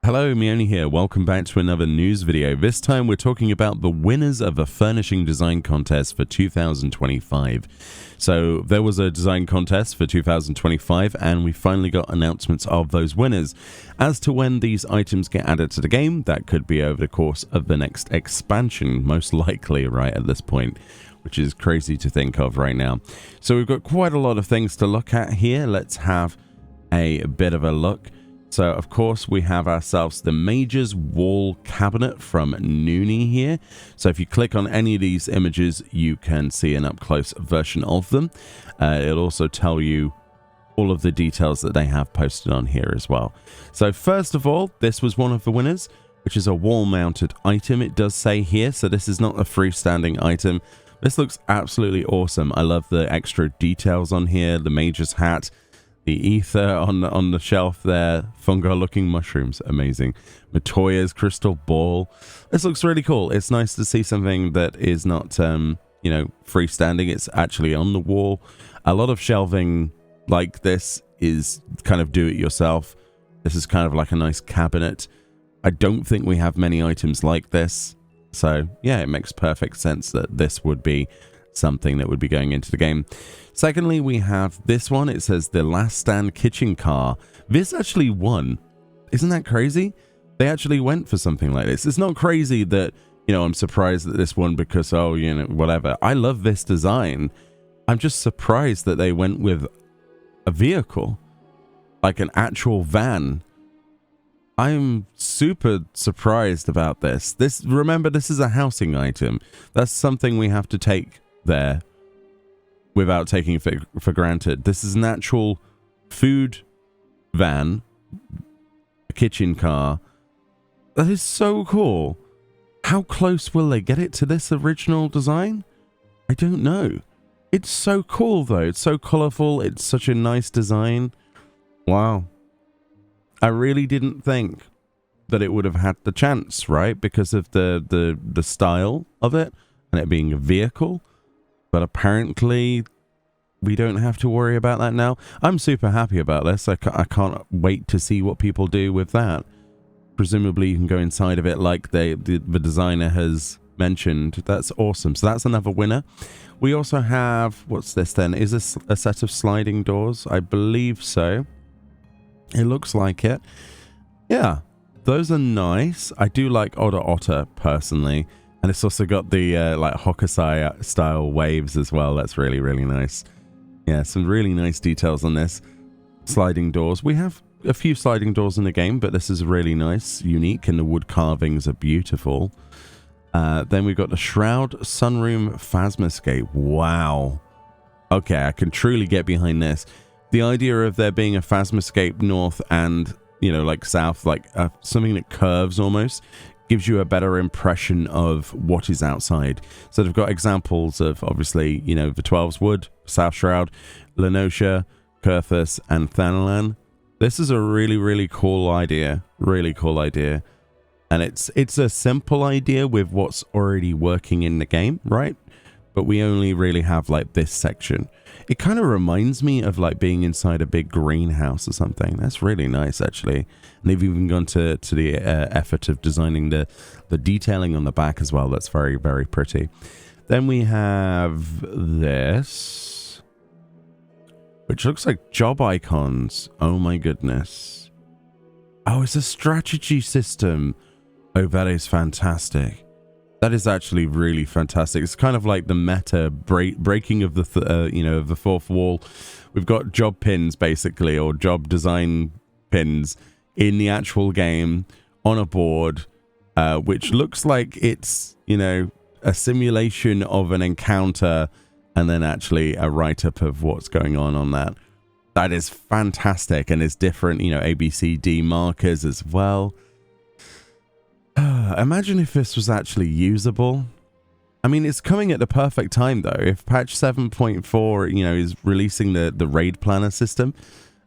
Hello, Meoni here. Welcome back to another news video. This time we're talking about the winners of a furnishing design contest for 2025. So there was a design contest for 2025 and we finally got announcements of those winners. As to when these items get added to the game, that could be over the course of the next expansion, most likely right at this point, which is crazy to think of right now. So we've got quite a lot of things to look at here. Let's have a bit of a look. So, of course, we have ourselves the Mage's Wall Cabinet from Meoni here. So if you click on any of these images, you can see an up-close version of them. It'll also tell you all of the details that they have posted on here as well. So first of all, this was one of the winners, which is a wall-mounted item. It does say here, so this is not a freestanding item. This looks absolutely awesome. I love the extra details on here, the Mage's hat, the ether on the shelf there, fungal looking mushrooms, amazing. Matoya's crystal ball. This looks really cool. It's nice to see something that is not freestanding. It's actually on the wall. A lot of shelving like this is kind of do it yourself. This is kind of like a nice cabinet. I don't think we have many items like this, so yeah, it makes perfect sense that this would be something that would be going into the game. Secondly, we have this one. It says the Last Stand kitchen car. This actually won. Isn't that crazy? They actually went for something like this. It's not crazy that, I'm surprised that this won because, whatever. I love this design. I'm just surprised that they went with a vehicle, like an actual van. I'm super surprised about this. Remember, this is a housing item. That's something we have to take there without taking it for granted. This is an actual food van, a kitchen car. That is so cool. How close will they get it to this original design? I don't know. It's so cool though. It's so colorful. It's such a nice design. Wow. I really didn't think that it would have had the chance, right? Because of the style of it and it being a vehicle. But apparently, we don't have to worry about that now. I'm super happy about this. I can't wait to see what people do with that. Presumably, you can go inside of it like the designer has mentioned. That's awesome. So that's another winner. We also have, what's this then? Is this a set of sliding doors? I believe so. It looks like it. Yeah, those are nice. I do like Otter personally. And it's also got the like Hokusai style waves as well. That's really, really nice. Yeah, some really nice details on this. Sliding doors. We have a few sliding doors in the game, but this is really nice, unique, and the wood carvings are beautiful. Then we've got the Shroud Sunroom Phasmascape. Wow. Okay, I can truly get behind this. The idea of there being a Phasmascape north and, like south, like something that curves almost, gives you a better impression of what is outside. So they've got examples of, obviously, the 12's Wood, South Shroud, Lenosha, Kurthus, and Thanalan. This is a really, really cool idea. Really cool idea. And it's a simple idea with what's already working in the game, right? But we only really have, like, this section. It kind of reminds me of, like, being inside a big greenhouse or something. That's really nice, actually. And they've even gone to the effort of designing the detailing on the back as well. That's very, very pretty. Then we have this, which looks like job icons. Oh, my goodness. Oh, it's a strategy system. Oh, that is fantastic. That is actually really fantastic. It's kind of like the meta breaking of the of the fourth wall. We've got job pins basically, or job design pins in the actual game on a board, which looks like it's a simulation of an encounter, and then actually a write-up of what's going on that. That is fantastic, and it's different, A, B, C, D markers as well. Imagine if this was actually usable. I mean, it's coming at the perfect time, though. If patch 7.4, is releasing the raid planner system,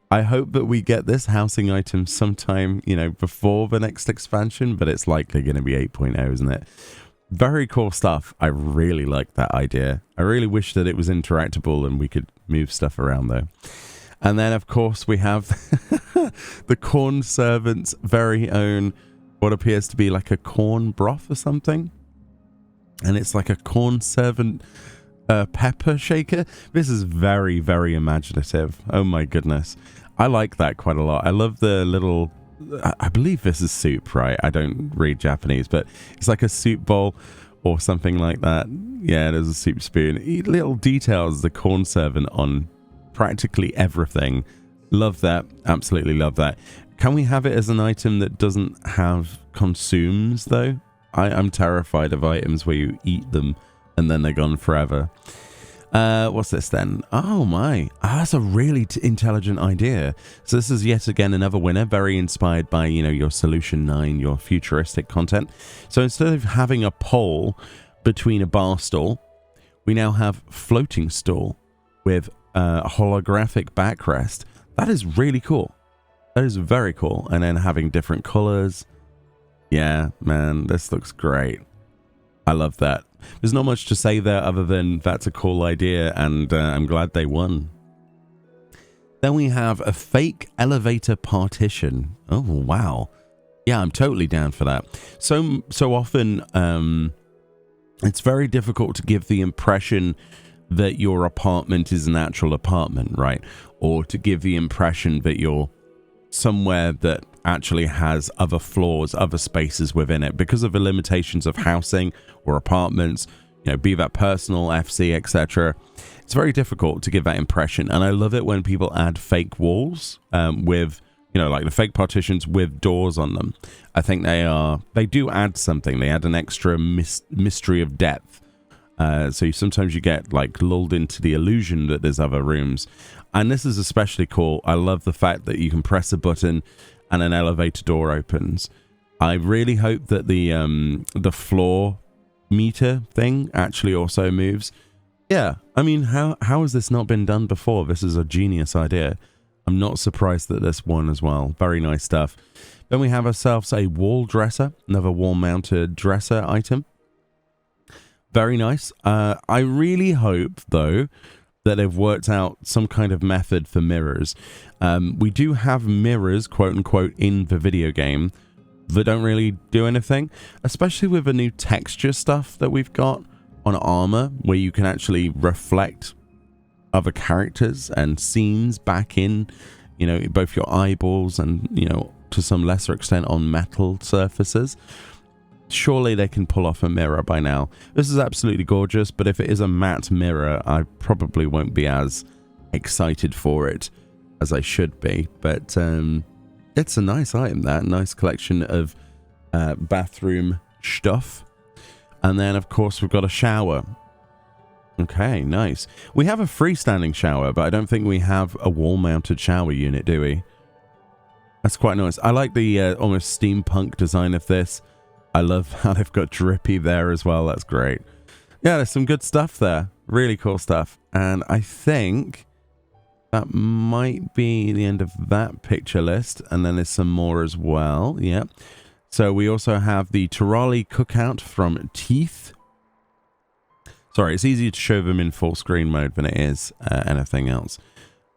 I hope that we get this housing item sometime, before the next expansion, but it's likely going to be 8.0, isn't it? Very cool stuff. I really like that idea. I really wish that it was interactable and we could move stuff around, though. And then, of course, we have the corn servant's very own, what appears to be like a corn broth or something. And it's like a corn servant pepper shaker. This is very, very imaginative. Oh my goodness. I like that quite a lot. I love the little, I believe this is soup, right? I don't read Japanese, but it's like a soup bowl or something like that. Yeah, there's a soup spoon. Little details, the corn servant on practically everything. Love that. Absolutely love that. Can we have it as an item that doesn't have consumes, though? I'm terrified of items where you eat them and then they're gone forever. What's this then? Oh my, that's a really intelligent idea. So this is yet again another winner, very inspired by, you know, your Solution 9, your futuristic content. So instead of having a pole between a bar stool, we now have floating stool with a holographic backrest. That is really cool. That is very cool. And then having different colors. Yeah, man, this looks great. I love that. There's not much to say there other than that's a cool idea, and I'm glad they won. Then we have a fake elevator partition. Oh, wow. Yeah, I'm totally down for that. So often, it's very difficult to give the impression that your apartment is an actual apartment, right? Or to give the impression that you're somewhere that actually has other floors, other spaces within it because of the limitations of housing or apartments, you know, be that personal, FC, etc. It's very difficult to give that impression. And I love it when people add fake walls with, you know, like the fake partitions with doors on them. I think they do add something. They add an extra mystery of depth. So sometimes you get like lulled into the illusion that there's other rooms. And this is especially cool. I love the fact that you can press a button and an elevator door opens. I really hope that the floor meter thing actually also moves. Yeah, I mean, how has this not been done before? This is a genius idea. I'm not surprised that this won as well. Very nice stuff. Then we have ourselves a wall dresser, another wall-mounted dresser item. Very nice. I really hope, though, that they've worked out some kind of method for mirrors. We do have mirrors, quote-unquote, in the video game that don't really do anything, especially with the new texture stuff that we've got on armor, where you can actually reflect other characters and scenes back in, you know, both your eyeballs and, you know, to some lesser extent on metal surfaces. Surely they can pull off a mirror by now. This is absolutely gorgeous, but if it is a matte mirror, I probably won't be as excited for it as I should be. But it's a nice item, that nice collection of bathroom stuff. And then, of course, we've got a shower. Okay, nice. We have a freestanding shower, but I don't think we have a wall-mounted shower unit, do we? That's quite nice. I like the almost steampunk design of this. I love how they've got drippy there as well. That's great. Yeah, there's some good stuff there. Really cool stuff. And I think that might be the end of that picture list. And then there's some more as well. Yeah. So we also have the Terali cookout from Teeth. Sorry, it's easier to show them in full screen mode than it is anything else.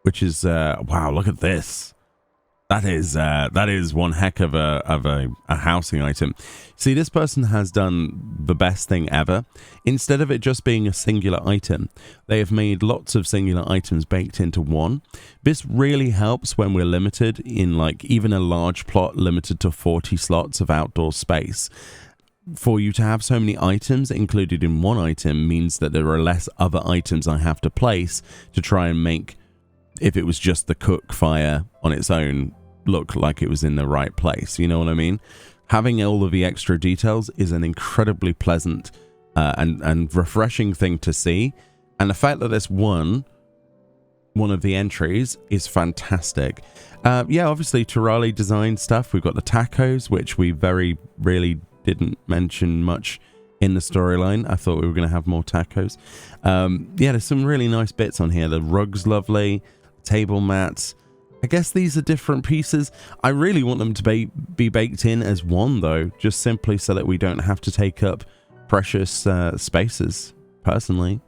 Which is, wow, look at this. That is one heck of a housing item. See, this person has done the best thing ever. Instead of it just being a singular item, they have made lots of singular items baked into one. This really helps when we're limited in, like, even a large plot limited to 40 slots of outdoor space. For you to have so many items included in one item means that there are less other items I have to place to try and make, if it was just the cook fire on its own, look like it was in the right place. You know what I mean? Having all of the extra details is an incredibly pleasant and refreshing thing to see. And the fact that this won one of the entries is fantastic. Yeah, obviously Terali design stuff. We've got the tacos, which we very really didn't mention much in the storyline. I thought we were going to have more tacos. Yeah, there's some really nice bits on here. The rug's lovely, table mats. I guess these are different pieces. I really want them to be baked in as one, though, just simply so that we don't have to take up precious spaces, personally.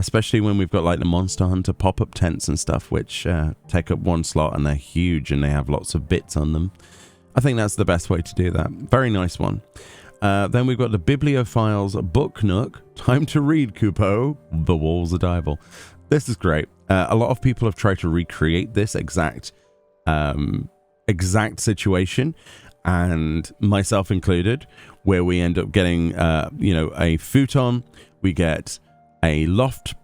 especially when we've got like the Monster Hunter pop-up tents and stuff, which take up one slot and they're huge and they have lots of bits on them. I think that's the best way to do that. Very nice one. Then we've got the Bibliophiles Book Nook. Time to read, Kupo. The Walls of Dival. This is great. A lot of people have tried to recreate this exact situation, and myself included, where we end up getting, a futon. We get a loft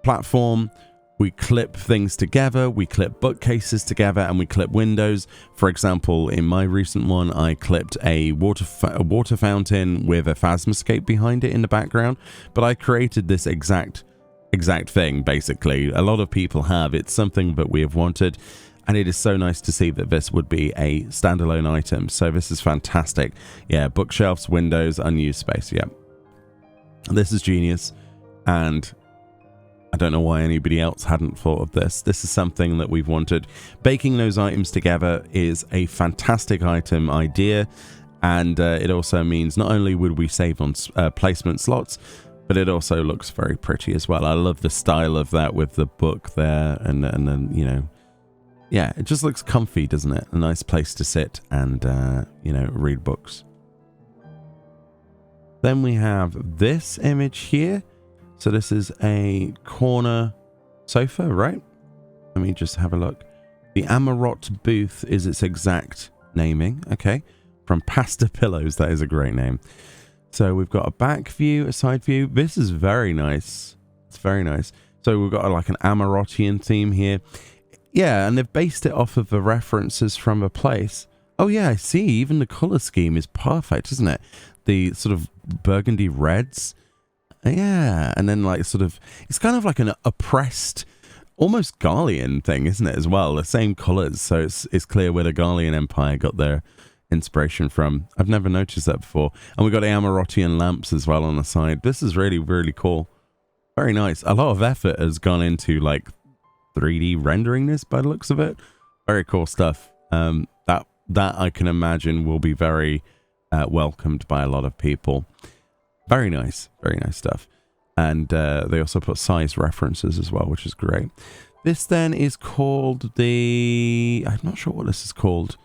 platform. We clip things together, we clip bookcases together, and we clip windows. For example, in my recent one, I clipped a water fountain with a phasmoscape behind it in the background. But I created this exact thing, basically. A lot of people have. It's something that we have wanted, and it is so nice to see that this would be a standalone item. So this is fantastic. Yeah, bookshelves, windows, unused space. Yeah, this is genius, and I don't know why anybody else hadn't thought of this. This is something that we've wanted. Baking those items together is a fantastic item idea, and it also means not only would we save on placement slots, but it also looks very pretty as well. I love the style of that with the book there, and then, you know, yeah, it just looks comfy, doesn't it? A nice place to sit and, read books. Then we have this image here. So this is a corner sofa, right? Let me just have a look. The Amarot booth is its exact naming. Okay. From Pasta Pillows. That is a great name. So we've got a back view, a side view. This is very nice. It's very nice. So we've got like an Amarotian theme here. Yeah, and they've based it off of the references from a place. Oh yeah, I see. Even the color scheme is perfect, isn't it? The sort of burgundy reds. Yeah, and then like sort of, it's kind of like an oppressed, almost Garlean thing, isn't it, as well? The same colours, so it's clear where the Garlean Empire got their inspiration from. I've never noticed that before. And we've got the Amarotian lamps as well on the side. This is really, really cool. Very nice. A lot of effort has gone into like 3D rendering this by the looks of it. Very cool stuff. That I can imagine will be very welcomed by a lot of people. Very nice stuff. And they also put size references as well, which is great. This then is called I'm not sure what this is called,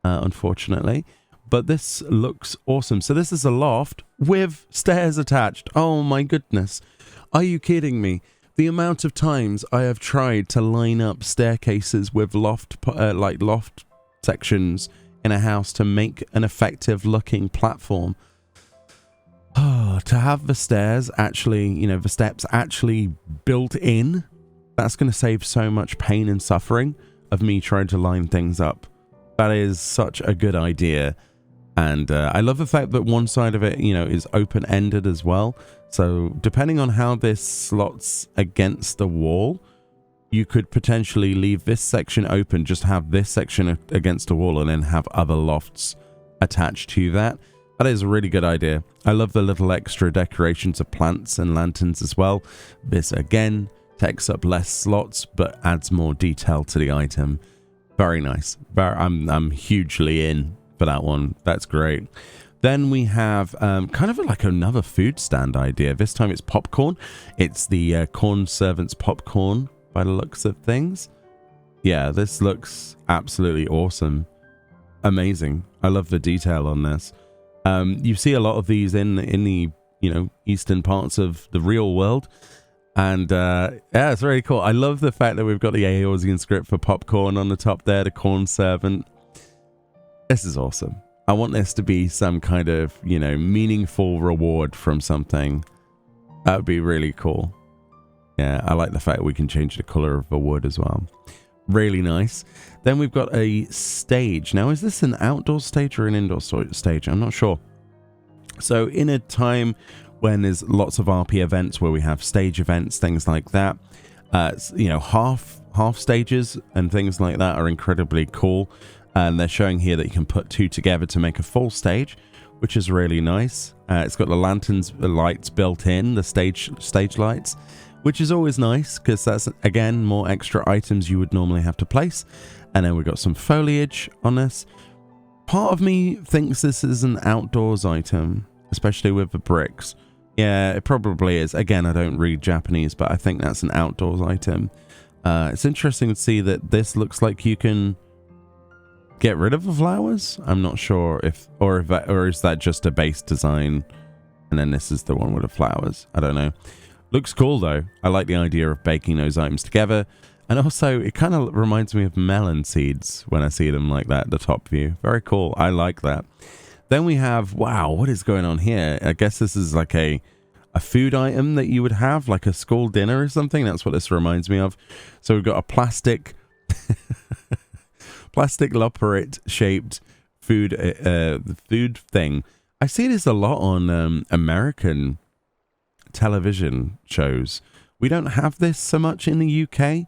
unfortunately, but this looks awesome. So this is a loft with stairs attached. Oh my goodness. Are you kidding me? The amount of times I have tried to line up staircases with loft sections in a house to make an effective looking platform. Oh, to have the stairs actually, the steps actually built in, that's going to save so much pain and suffering of me trying to line things up. That is such a good idea. And I love the fact that one side of it, is open-ended as well. So depending on how this slots against the wall, you could potentially leave this section open, just have this section against the wall, and then have other lofts attached to that. That is a really good idea. I love the little extra decorations of plants and lanterns as well. This again takes up less slots but adds more detail to the item. Very nice. I'm hugely in for that one. That's great. Then we have kind of like another food stand idea. This time it's popcorn. It's the corn servants popcorn by the looks of things. Yeah, this looks absolutely awesome. Amazing. I love the detail on this. You see a lot of these in the eastern parts of the real world, and yeah, it's very cool. I love the fact that we've got the Eorzean script for popcorn on the top there, the corn servant. This is awesome. I want this to be some kind of meaningful reward from something. That would be really cool. Yeah, I like the fact we can change the color of the wood as well. Really nice. Then we've got a stage. Now, is this an outdoor stage or an indoor stage? I'm not sure. So in a time when there's lots of RP events where we have stage events, things like that, half stages and things like that are incredibly cool. And they're showing here that you can put two together to make a full stage, which is really nice. It's got the lanterns, the lights built in, the stage lights, which is always nice because that's, again, more extra items you would normally have to place. And then we've got some foliage on this. Part of me thinks this is an outdoors item, especially with the bricks. Yeah, it probably is. Again, I don't read Japanese, but I think that's an outdoors item. It's interesting to see that this looks like you can get rid of the flowers. I'm not sure if is that just a base design, and then this is the one with the flowers. I don't know. Looks cool though. I like the idea of baking those items together, and also it kind of reminds me of melon seeds when I see them like that. The top view, very cool. I like that. Then we have, wow, what is going on here? I guess this is like a food item that you would have, like a school dinner or something. That's what this reminds me of. So we've got a plastic loperet shaped food thing. I see this a lot on American television shows. We don't have this so much in the UK,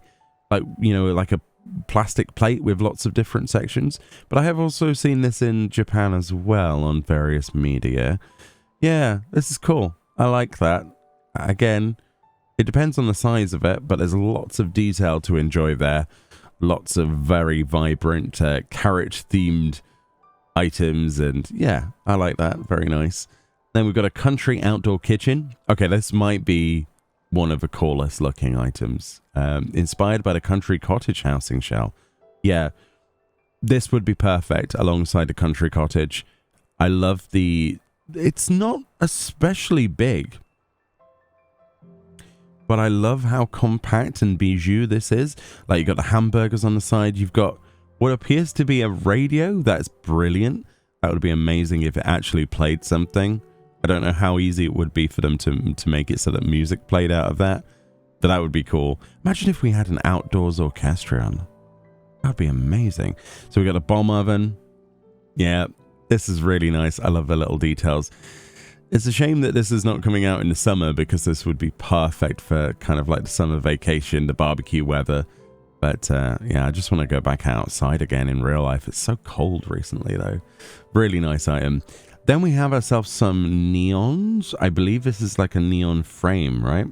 like, you know, like a plastic plate with lots of different sections, but I have also seen this in Japan as well on various media. Yeah, this is cool. I like that. Again, it depends on the size of it, but there's lots of detail to enjoy there. Lots of very vibrant carrot themed items, and yeah, I like that. Very nice. Then we've got a country outdoor kitchen. Okay, this might be one of the coolest looking items. Inspired by the country cottage housing shell. Yeah, this would be perfect alongside the country cottage. I love it's not especially big, but I love how compact and bijou this is. Like, you've got the hamburgers on the side. You've got what appears to be a radio. That's brilliant. That would be amazing if it actually played something. I don't know how easy it would be for them to make it so that music played out of that. But that would be cool. Imagine if we had an outdoors orchestrion. That would be amazing. So we got a bomb oven. Yeah, this is really nice. I love the little details. It's a shame that this is not coming out in the summer, because this would be perfect for kind of like the summer vacation, the barbecue weather. But yeah, I just want to go back outside again in real life. It's so cold recently though. Really nice item. Then we have ourselves some neons. I believe this is like a neon frame, right?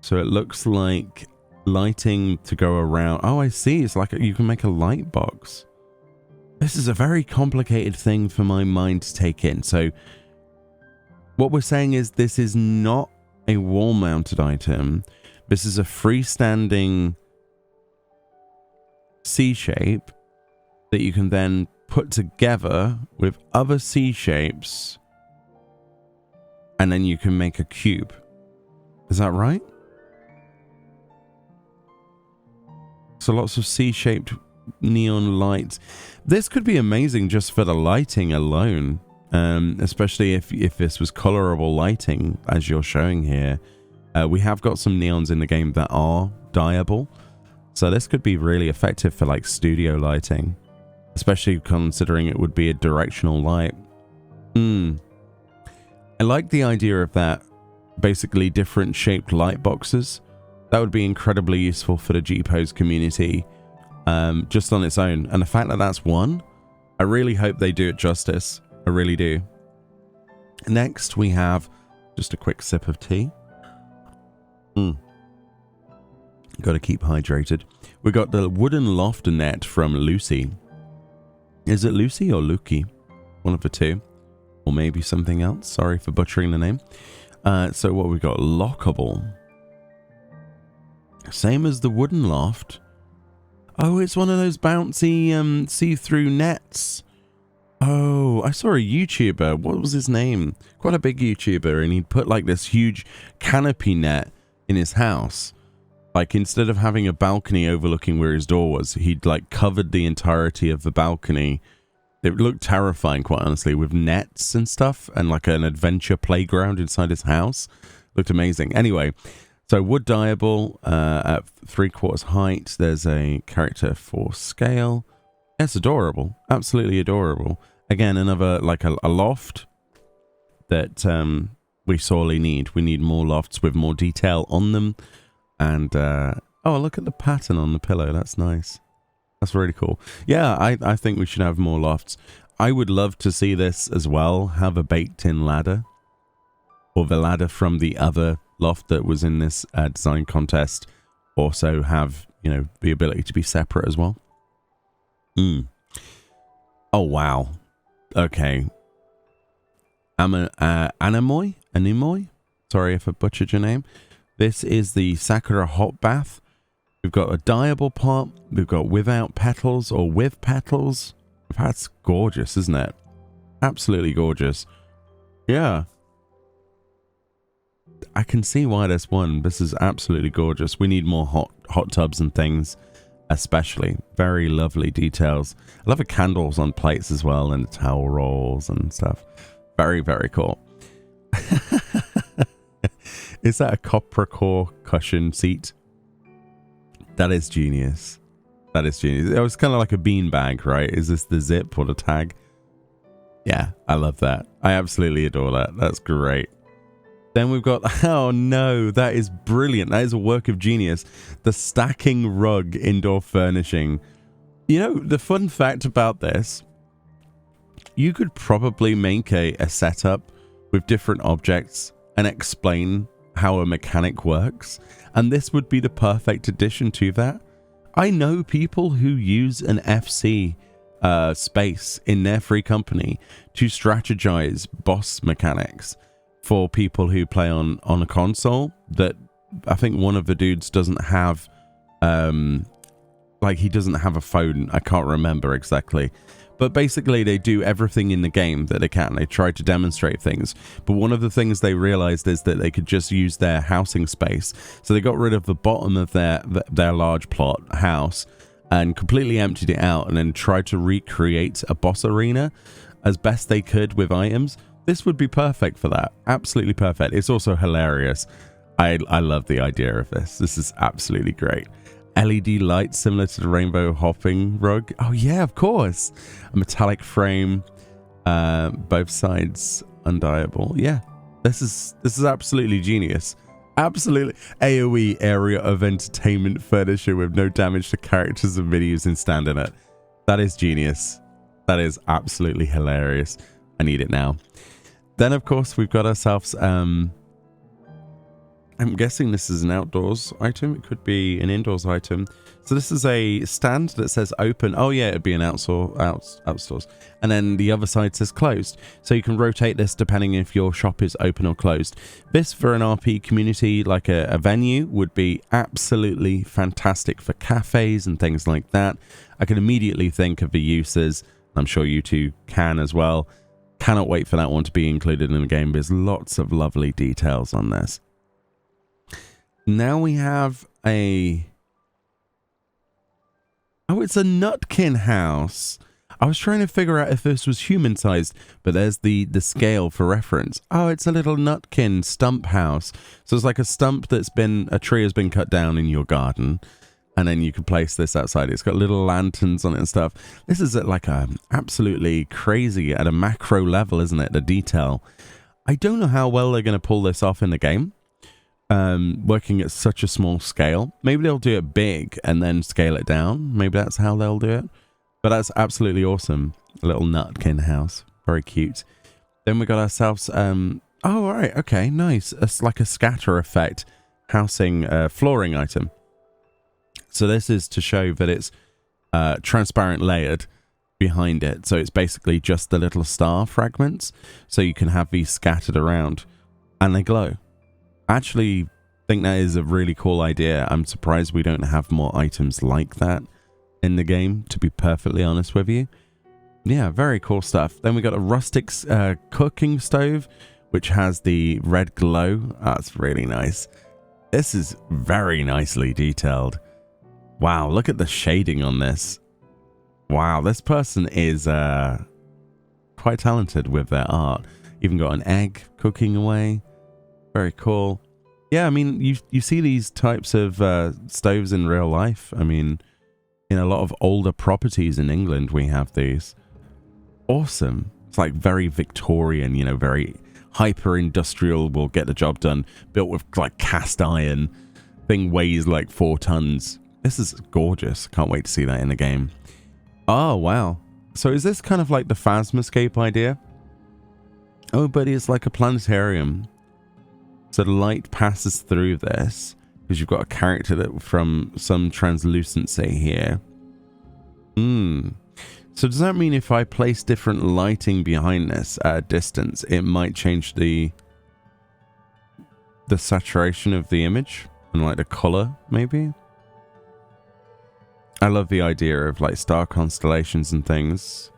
So it looks like lighting to go around. Oh, I see. It's like you can make a light box. This is a very complicated thing for my mind to take in. So what we're saying is this is not a wall-mounted item. This is a freestanding C shape that you can then put together with other C shapes, and then you can make a cube. Is that right? So lots of C-shaped neon lights. This could be amazing just for the lighting alone, especially if this was colorable lighting, as you're showing here. We have got some neons in the game that are dyeable, so this could be really effective for like studio lighting, especially considering it would be a directional light. I like the idea of that. Basically different shaped light boxes. That would be incredibly useful for the G-Pose community, just on its own. And the fact that that's one, I really hope they do it justice. I really do. Next, we have just a quick sip of tea. Got to keep hydrated. We got the wooden loft net from Lucy. Is it Lucy or Luki? One of the two. Or maybe something else. Sorry for butchering the name. So what we got? Lockable. Same as the wooden loft. Oh, it's one of those bouncy see-through nets. Oh, I saw a YouTuber. What was his name? Quite a big YouTuber, and he'd put like this huge canopy net in his house. Like, instead of having a balcony overlooking where his door was, he'd like covered the entirety of the balcony. It looked terrifying, quite honestly, with nets and stuff, and like an adventure playground inside his house. Looked amazing. Anyway, so wood dyeable at 3/4 height. There's a character for scale. It's adorable. Absolutely adorable. Again, another like a loft that we sorely need. We need more lofts with more detail on them. And oh, look at the pattern on the pillow. That's nice. That's really cool. Yeah, I think we should have more lofts. I would love to see this as well have a baked-in ladder, or the ladder from the other loft that was in this design contest also have, you know, the ability to be separate as well. Oh, wow. Okay. Animoy. Sorry if I butchered your name. This is the Sakura Hot Bath. We've got a dyeable pot. We've got without petals or with petals. That's gorgeous, isn't it? Absolutely gorgeous. Yeah. I can see why this won. This is absolutely gorgeous. We need more hot tubs and things, especially. Very lovely details. I love the candles on plates as well, and the towel rolls and stuff. Very, very cool. Is that a copper core cushion seat? That is genius. That is genius. It was kind of like a bean bag, right? Is this the zip or the tag? Yeah, I love that. I absolutely adore that. That's great. Then we've got, oh no, that is brilliant. That is a work of genius. The stacking rug indoor furnishing. You know, the fun fact about this, you could probably make a setup with different objects and explain how a mechanic works. And this would be the perfect addition to that. I know people who use an FC space in their free company to strategize boss mechanics for people who play on a console. That I think one of the dudes doesn't have, like he doesn't have a phone. I can't remember exactly. But basically, they do everything in the game that they can. They try to demonstrate things. But one of the things they realized is that they could just use their housing space. So they got rid of the bottom of their large plot house and completely emptied it out and then tried to recreate a boss arena as best they could with items. This would be perfect for that. Absolutely perfect. It's also hilarious. I love the idea of this. This is absolutely great. LED lights similar to the rainbow hopping rug. Oh yeah, of course. A metallic frame, both sides undyeable. Yeah, this is absolutely genius. Absolutely. AoE area of entertainment furniture with no damage to characters and menus in stand in it. That is genius. That is absolutely hilarious. I need it now. Then of course we've got ourselves I'm guessing this is an outdoors item. It could be an indoors item. So this is a stand that says open. Oh yeah, it'd be an outstores. And then the other side says closed. So you can rotate this depending if your shop is open or closed. This for an RP community, like a venue, would be absolutely fantastic for cafes and things like that. I can immediately think of the uses. I'm sure you two can as well. Cannot wait for that one to be included in the game. There's lots of lovely details on this. Now we have a... Oh, it's a nutkin house. I was trying to figure out if this was human-sized, but there's the scale for reference. Oh, it's a little nutkin stump house. So it's like a stump that's been... A tree has been cut down in your garden, and then you can place this outside. It's got little lanterns on it and stuff. This is at like a absolutely crazy, at a macro level, isn't it? The detail. I don't know how well they're going to pull this off in the game. Working at such a small scale. Maybe they'll do it big and then scale it down. Maybe that's how they'll do it. But that's absolutely awesome. A little nutkin house. Very cute. Then we got ourselves... oh, all right. Okay, nice. It's like a scatter effect housing flooring item. So this is to show that it's transparent layered behind it. So it's basically just the little star fragments. So you can have these scattered around and they glow. Actually think that is a really cool idea. I'm surprised we don't have more items like that in the game, to be perfectly honest with you. Yeah, very cool stuff. Then we got a rustic cooking stove, which has the red glow. That's really nice. This is very nicely detailed. Wow, look at the shading on this. Wow, this person is quite talented with their art. Even got an egg cooking away. Very cool. Yeah, I mean, you see these types of stoves in real life. I mean, in a lot of older properties in England, we have these. Awesome. It's like very Victorian, you know, very hyper-industrial, will get the job done. Built with like cast iron. Thing weighs like 4 tons. This is gorgeous. Can't wait to see that in the game. Oh, wow. So is this kind of like the Phasmoscape idea? Oh, but it's like a planetarium. So the light passes through this because you've got a character that from some translucency here. So does that mean if I place different lighting behind this at a distance, it might change the saturation of the image and like the color, maybe? I love the idea of like star constellations and things.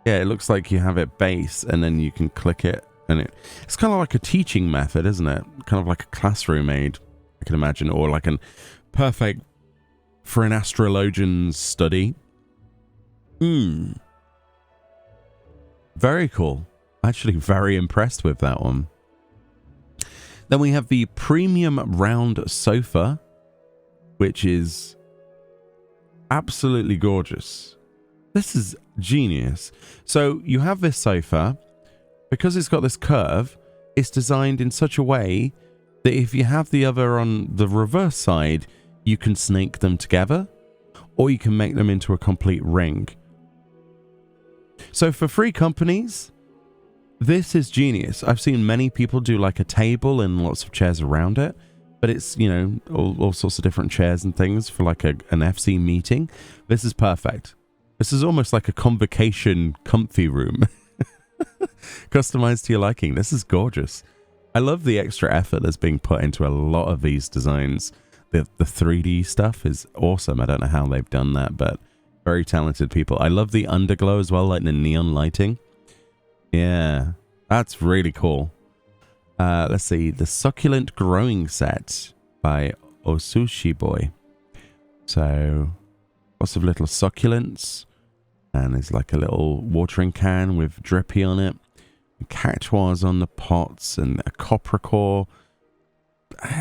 Yeah, it looks like you have it base and then you can click it, and it's kind of like a teaching method, isn't it? Kind of like a classroom aid, I can imagine, or like an perfect for an astrologian's study. Very cool. Actually, very impressed with that one. Then we have the premium round sofa, which is absolutely gorgeous. This is genius. So you have this sofa, because it's got this curve, it's designed in such a way that if you have the other on the reverse side, you can snake them together, or you can make them into a complete ring. So for free companies, this is genius. I've seen many people do like a table and lots of chairs around it, but it's, you know, all sorts of different chairs and things for like an FC meeting. This is perfect. This is almost like a convocation comfy room. Customized to your liking. This is gorgeous. I love the extra effort that's being put into a lot of these designs. The 3D stuff is awesome. I don't know how they've done that, but very talented people. I love the underglow as well, like the neon lighting. Yeah, that's really cool. Let's see. The Succulent Growing Set by Osushi Boy. So, lots of little succulents. And there's like a little watering can with drippy on it. Cactuars on the pots and a copper core.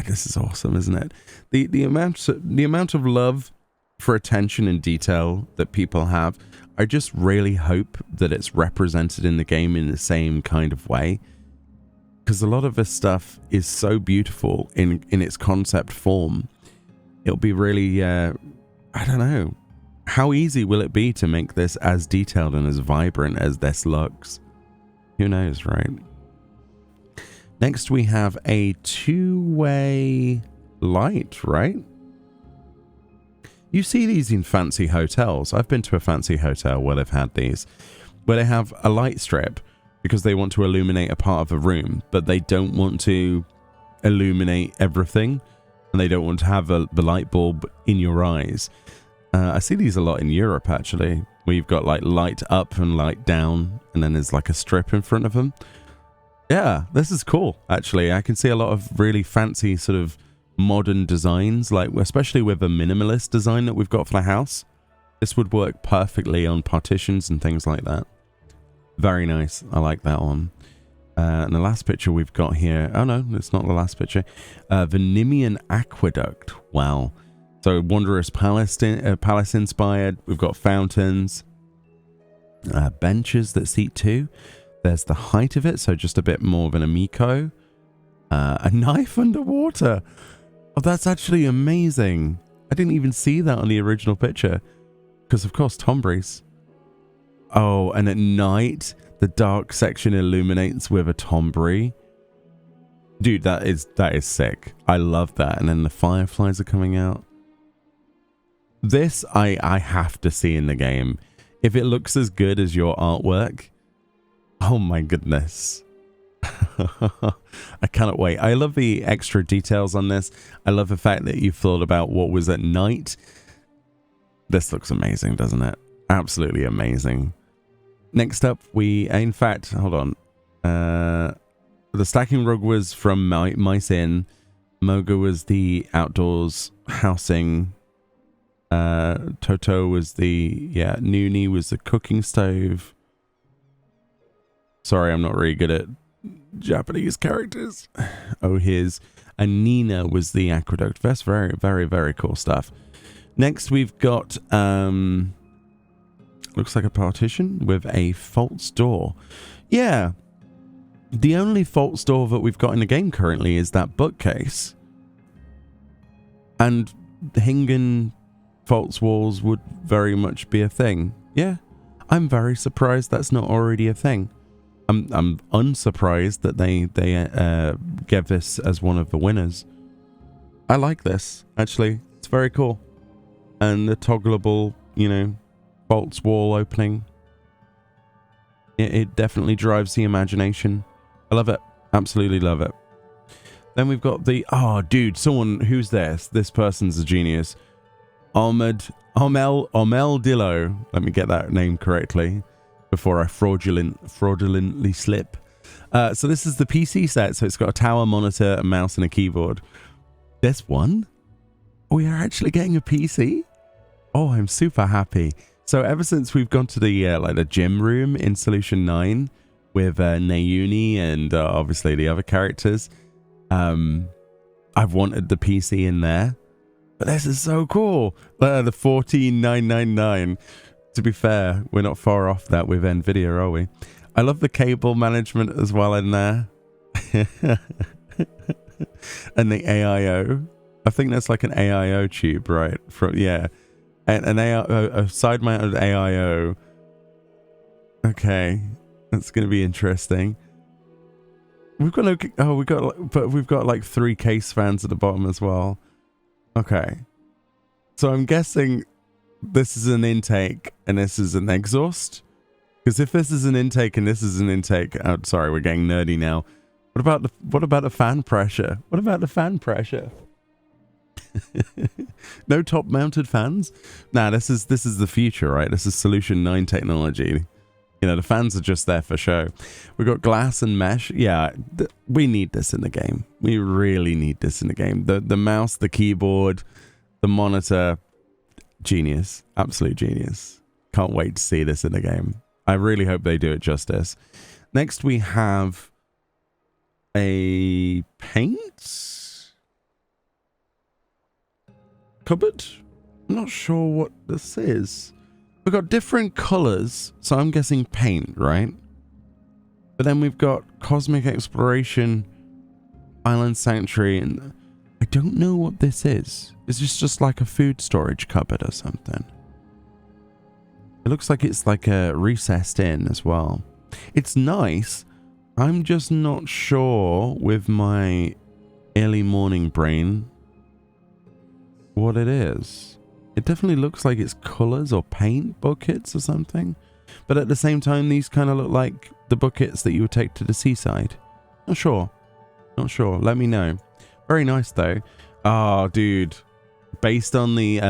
This is awesome, isn't it? The amount of love for attention and detail that people have, I just really hope that it's represented in the game in the same kind of way, because a lot of this stuff is so beautiful in its concept form. It'll be really I don't know, how easy will it be to make this as detailed and as vibrant as this looks? Who knows, right? Next we have a two-way light, right? You see these in fancy hotels. I've been to a fancy hotel where they've had these, where they have a light strip because they want to illuminate a part of a room, but they don't want to illuminate everything, and they don't want to have the light bulb in your eyes. I see these a lot in Europe, actually, where you've got like light up and light down, and then there's like a strip in front of them. Yeah, this is cool, actually. I can see a lot of really fancy sort of modern designs, like especially with the minimalist design that we've got for the house. This would work perfectly on partitions and things like that. Very nice. I like that one. And the last picture we've got here, oh no, it's not the last picture. The Nemean Aqueduct. Wow. So Wanderer's Palace inspired. We've got fountains, benches that seat two. There's the height of it, so just a bit more of an Amico. A knife underwater. Oh, that's actually amazing. I didn't even see that on the original picture. Because, of course, Tombreys. Oh, and at night, the dark section illuminates with a Tombrey. Dude, that is sick. I love that. And then the fireflies are coming out. This, I have to see in the game. If it looks as good as your artwork, oh my goodness. I cannot wait. I love the extra details on this. I love the fact that you've thought about what was at night. This looks amazing, doesn't it? Absolutely amazing. Next up, in fact, hold on. The stacking rug was from Mice Inn. Moga was the outdoors housing. Toto was Nuni was the cooking stove. Sorry, I'm not really good at Japanese characters. Oh, and Nina was the aqueduct. That's very, very, very cool stuff. Next, we've got looks like a partition with a false door. Yeah, the only false door that we've got in the game currently is that bookcase, and the Hingen false walls would very much be a thing. Yeah, I'm very surprised that's not already a thing. I'm unsurprised that they gave this as one of the winners. I like this, actually. It's very cool. And the toggleable, bolts wall opening. It definitely drives the imagination. I love it. Absolutely love it. Then we've got the... Oh, dude, someone... Who's this? This person's a genius. Omel Dillo. Let me get that name correctly before I fraudulently slip. So this is the PC set. So it's got a tower monitor, a mouse, and a keyboard. This one? We are actually getting a PC? Oh, I'm super happy. So ever since we've gone to the like the gym room in Solution 9 with Meoni and obviously the other characters, I've wanted the PC in there. But this is so cool. The 14999. To be fair, we're not far off that with Nvidia, are we? I love the cable management as well in there. And the AIO. I think that's like an AIO tube, right? Yeah. And an a side-mounted AIO. Okay. That's going to be interesting. We've got like 3 case fans at the bottom as well. Okay. So I'm guessing this is an intake and this is an exhaust. Because if this is an intake and this is an intake, oh, sorry, we're getting nerdy now. What about the fan pressure? What about the fan pressure? No top mounted fans? Nah, this is the future, right? This is Solution 9 technology. You know, the fans are just there for show. We've got glass and mesh. Yeah, we need this in the game. We really need this in the game. The mouse, the keyboard, the monitor, genius. Absolute genius. Can't wait to see this in the game. I really hope they do it justice. Next we have a paint cupboard. I'm not sure what this is. We've got different colors, so I'm guessing paint, right? But then we've got Cosmic Exploration, Island Sanctuary, and I don't know what this is. Is this just like a food storage cupboard or something? It looks like it's like a recessed in as well. It's nice. I'm just not sure with my early morning brain what it is. It definitely looks like it's colors or paint buckets or something. But at the same time, these kind of look like the buckets that you would take to the seaside. Not sure. Not sure. Let me know. Very nice though. Oh, dude. Based on the...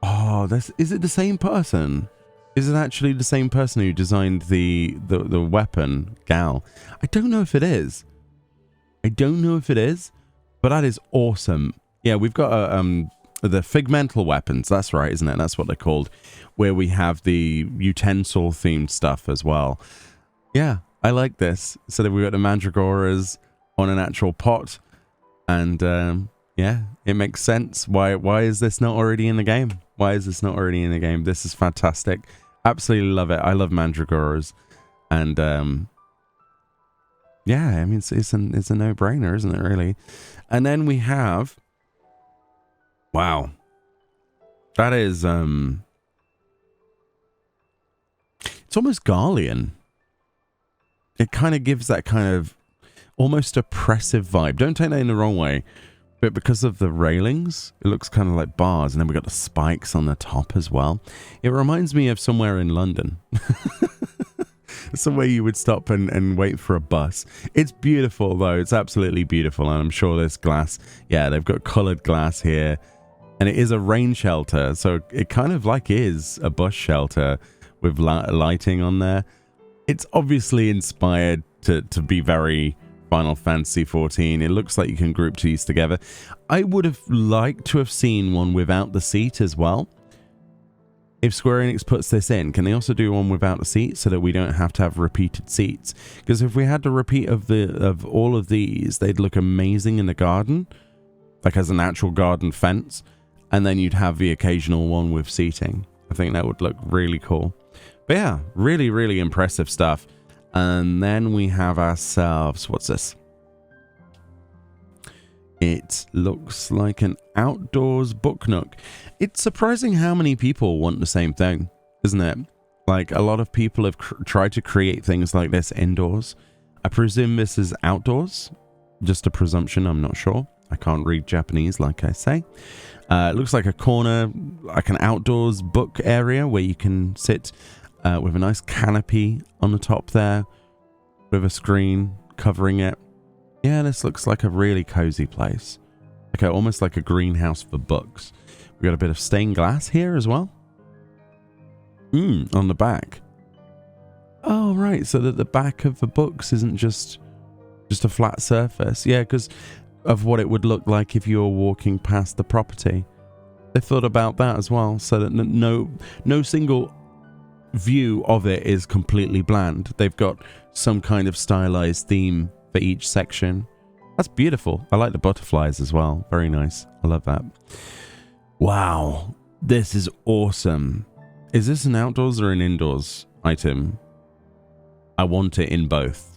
Oh, is it the same person? Is it actually the same person who designed the weapon, Gal? I don't know if it is. I don't know if it is. But that is awesome. Yeah, we've got the Figmental weapons, that's right, isn't it? That's what they're called, where we have the utensil themed stuff as well. Yeah, I like this. So that we've got the Mandragoras on an actual pot, and yeah, it makes sense. Why is this not already in the game? Why is this not already in the game? This is fantastic. Absolutely love it. I love Mandragoras, and yeah, I mean it's a no-brainer, isn't it? Really. And then we have. Wow. That is, it's almost Garlean. It kind of gives that kind of almost oppressive vibe. Don't take that in the wrong way. But because of the railings, it looks kind of like bars. And then we've got the spikes on the top as well. It reminds me of somewhere in London. Somewhere you would stop and wait for a bus. It's beautiful, though. It's absolutely beautiful. And I'm sure this glass, yeah, they've got colored glass here. And it is a rain shelter, so it kind of like is a bus shelter with lighting on there. It's obviously inspired to be very Final Fantasy XIV. It looks like you can group these together. I would have liked to have seen one without the seat as well. If Square Enix puts this in, can they also do one without the seat so that we don't have to have repeated seats? Because if we had the repeat of all of these, they'd look amazing in the garden, like as an actual garden fence. And then you'd have the occasional one with seating. I think that would look really cool. But yeah, really, really impressive stuff. And then we have ourselves... What's this? It looks like an outdoors book nook. It's surprising how many people want the same thing, isn't it? Like, a lot of people have tried to create things like this indoors. I presume this is outdoors. Just a presumption, I'm not sure. I can't read Japanese, like I say. It looks like a corner, like an outdoors book area where you can sit with a nice canopy on the top there with a screen covering it. Yeah, this looks like a really cozy place. Okay, almost like a greenhouse for books. We've got a bit of stained glass here as well. On the back. Oh, right, so that the back of the books isn't just a flat surface. Yeah, because of what it would look like if you were walking past the property. They thought about that as well, so that no single view of it is completely bland. They've got some kind of stylized theme for each section. That's beautiful. I like the butterflies as well. Very nice. I love that. Wow, this is awesome. Is this an outdoors or an indoors item? I want it in both.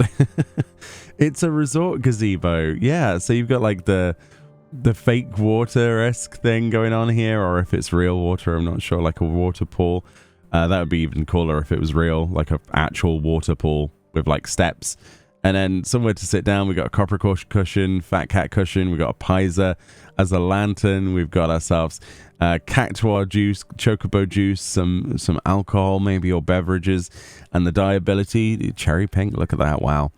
It's a resort gazebo. Yeah, so you've got like the fake water-esque thing going on here, or if it's real water, I'm not sure, like a water pool. That would be even cooler if it was real, like an actual water pool with like steps. And then somewhere to sit down. We've got a copper cushion, fat cat cushion. We've got a Pisa as a lantern. We've got ourselves cactuar juice, chocobo juice, some alcohol maybe, or beverages. And the dye ability, cherry pink. Look at that. Wow.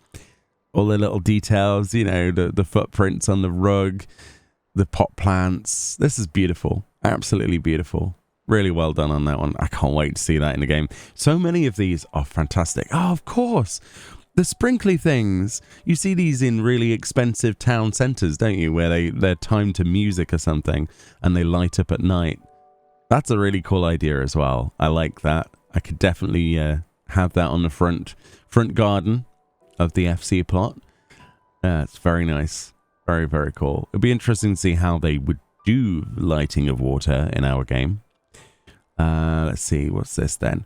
All the little details, you know, the footprints on the rug, the pot plants. This is beautiful. Absolutely beautiful. Really well done on that one. I can't wait to see that in the game. So many of these are fantastic. Oh, of course. The sprinkly things. You see these in really expensive town centres, don't you? Where they're timed to music or something and they light up at night. That's a really cool idea as well. I like that. I could definitely have that on the front garden of the FC plot. It's very nice. Very, very cool. It'd be interesting to see how they would do lighting of water in our game. Let's see. What's this then?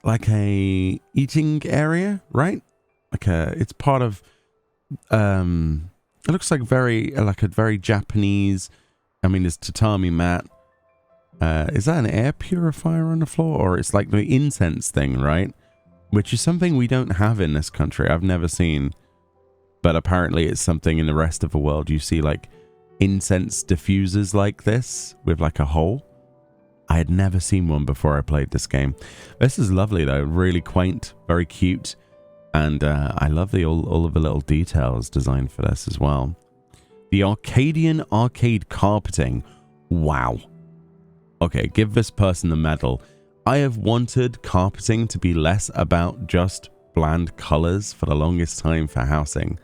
Like a eating area, right? It's part of, it looks like a very Japanese, I mean, there's tatami mat. Is that an air purifier on the floor? Or it's like the incense thing, right? Which is something we don't have in this country. I've never seen, but apparently it's something in the rest of the world. You see like incense diffusers like this with like a hole. I had never seen one before I played this game. This is lovely though, really quaint, very cute, and I love all of the little details designed for this as well. The Arcadian arcade carpeting. Wow. Okay, give this person the medal. I have wanted carpeting to be less about just bland colors for the longest time for housing.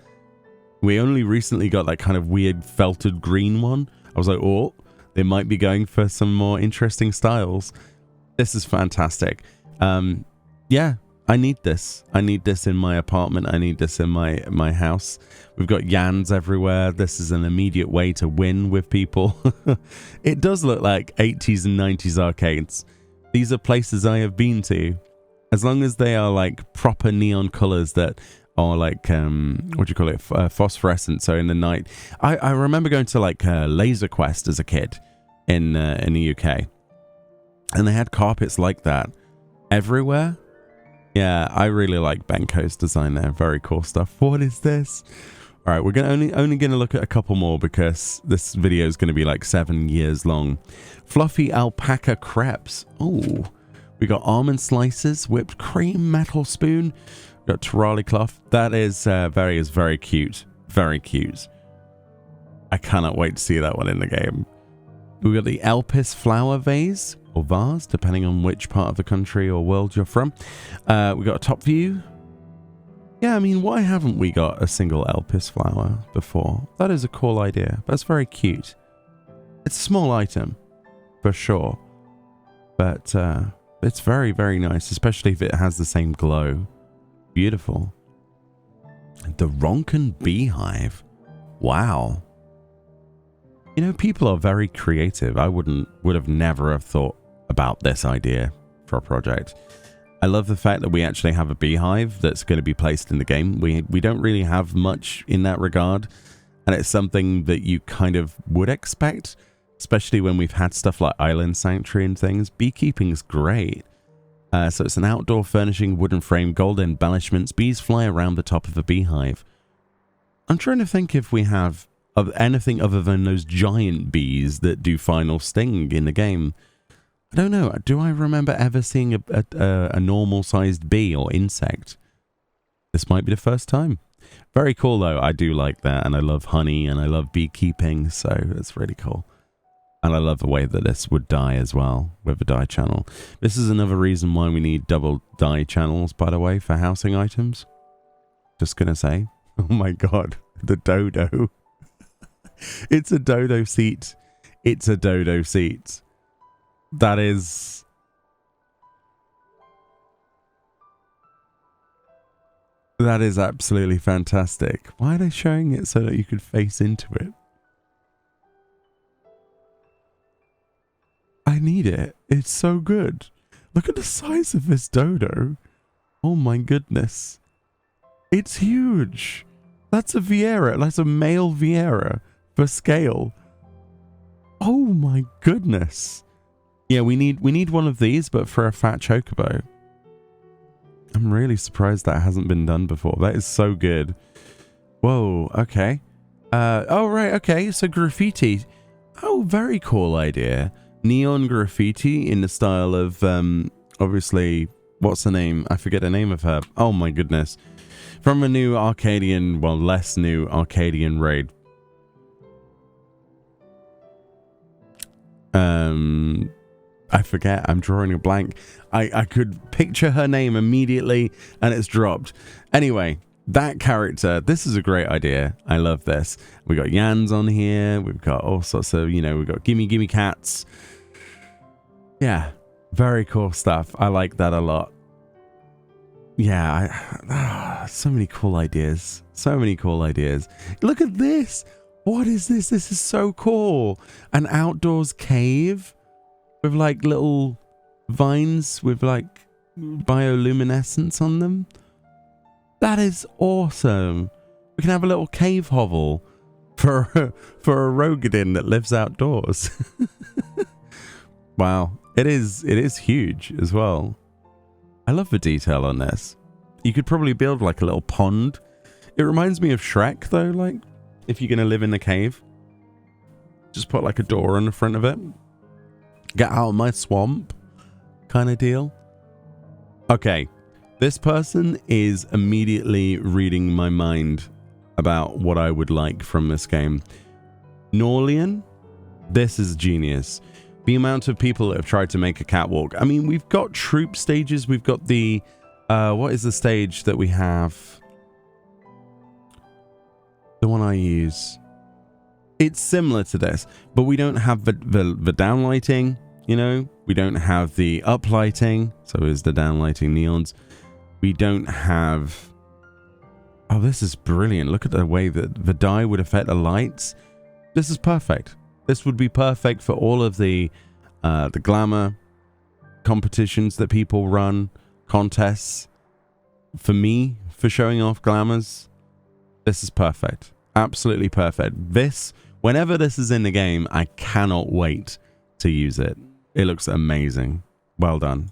We only recently got that kind of weird felted green one. I was like, oh, they might be going for some more interesting styles. This is fantastic. Yeah, I need this. I need this in my apartment. I need this in my house. We've got Yans everywhere. This is an immediate way to win with people. It does look like 80s and 90s arcades. These are places I have been to. As long as they are like proper neon colors that are like, what do you call it? Phosphorescent. So in the night, I remember going to like Laser Quest as a kid in the UK. And they had carpets like that everywhere. Yeah, I really like Benko's design there. Very cool stuff. What is this? All right, we're only going to look at a couple more because this video is going to be like 7 years long. Fluffy alpaca crepes. Oh, we got almond slices, whipped cream, metal spoon. Got Turali cloth. That is very cute. Very cute. I cannot wait to see that one in the game. We got the Elpis flower vase or vase, depending on which part of the country or world you're from. We got a top view. Yeah, I mean, why haven't we got a single Elpis flower before? That is a cool idea. That's very cute. It's a small item, for sure. But it's very nice, especially if it has the same glow. Beautiful. The Ronken Beehive. Wow. You know, people are very creative. I would have never have thought about this idea for a project. I love the fact that we actually have a beehive that's going to be placed in the game. We don't really have much in that regard, and it's something that you kind of would expect, especially when we've had stuff like Island Sanctuary and things. Beekeeping is great. So it's an outdoor furnishing, wooden frame, gold embellishments. Bees fly around the top of a beehive. I'm trying to think if we have of anything other than those giant bees that do final sting in the game. I don't know. Do I remember ever seeing a normal-sized bee or insect? This might be the first time. Very cool, though. I do like that, and I love honey, and I love beekeeping, so it's really cool. And I love the way that this would die as well, with a dye channel. This is another reason why we need double dye channels, by the way, for housing items. Just gonna say. Oh my god, the dodo. It's a dodo seat. It's a dodo seat. That is... That is absolutely fantastic. Why are they showing it so that you could face into it? I need it. It's so good. Look at the size of this dodo. Oh my goodness. It's huge. That's a Vieira. That's a male Vieira for scale. Oh my goodness. Yeah, we need one of these, but for a fat chocobo. I'm really surprised that hasn't been done before. That is so good. Whoa, okay. Oh, right, okay. So graffiti. Oh, very cool idea. Neon graffiti in the style of, obviously, what's the name? I forget the name of her. Oh my goodness. From a new Arcadian, well, less new Arcadian raid. I forget. I'm drawing a blank. I could picture her name immediately and it's dropped. Anyway, that character, this is a great idea. I love this. We got Yans on here. We've got all sorts of, you know, we've got Gimme Gimme Cats. Yeah, very cool stuff. I like that a lot. Yeah, so many cool ideas. So many cool ideas. Look at this. What is this? This is so cool. An outdoors cave with like little vines with like bioluminescence on them. That is awesome. We can have a little cave hovel for a Rogadin that lives outdoors. Wow. It is huge as well. I love the detail on this. You could probably build like a little pond. It reminds me of Shrek though, like if you're going to live in a cave. Just put like a door on the front of it. Get out of my swamp kind of deal. Okay. This person is immediately reading my mind about what I would like from this game. Norlian, this is genius. The amount of people that have tried to make a catwalk. I mean, we've got troop stages. We've got the... what is the stage that we have? The one I use. It's similar to this, but we don't have the downlighting, you know? We don't have the uplighting. So is the downlighting neons. We don't have... Oh, this is brilliant. Look at the way that the dye would affect the lights. This is perfect. This would be perfect for all of the glamour competitions that people run, contests. For me, for showing off glamours, this is perfect. Absolutely perfect. This, whenever this is in the game, I cannot wait to use it. It looks amazing. Well done.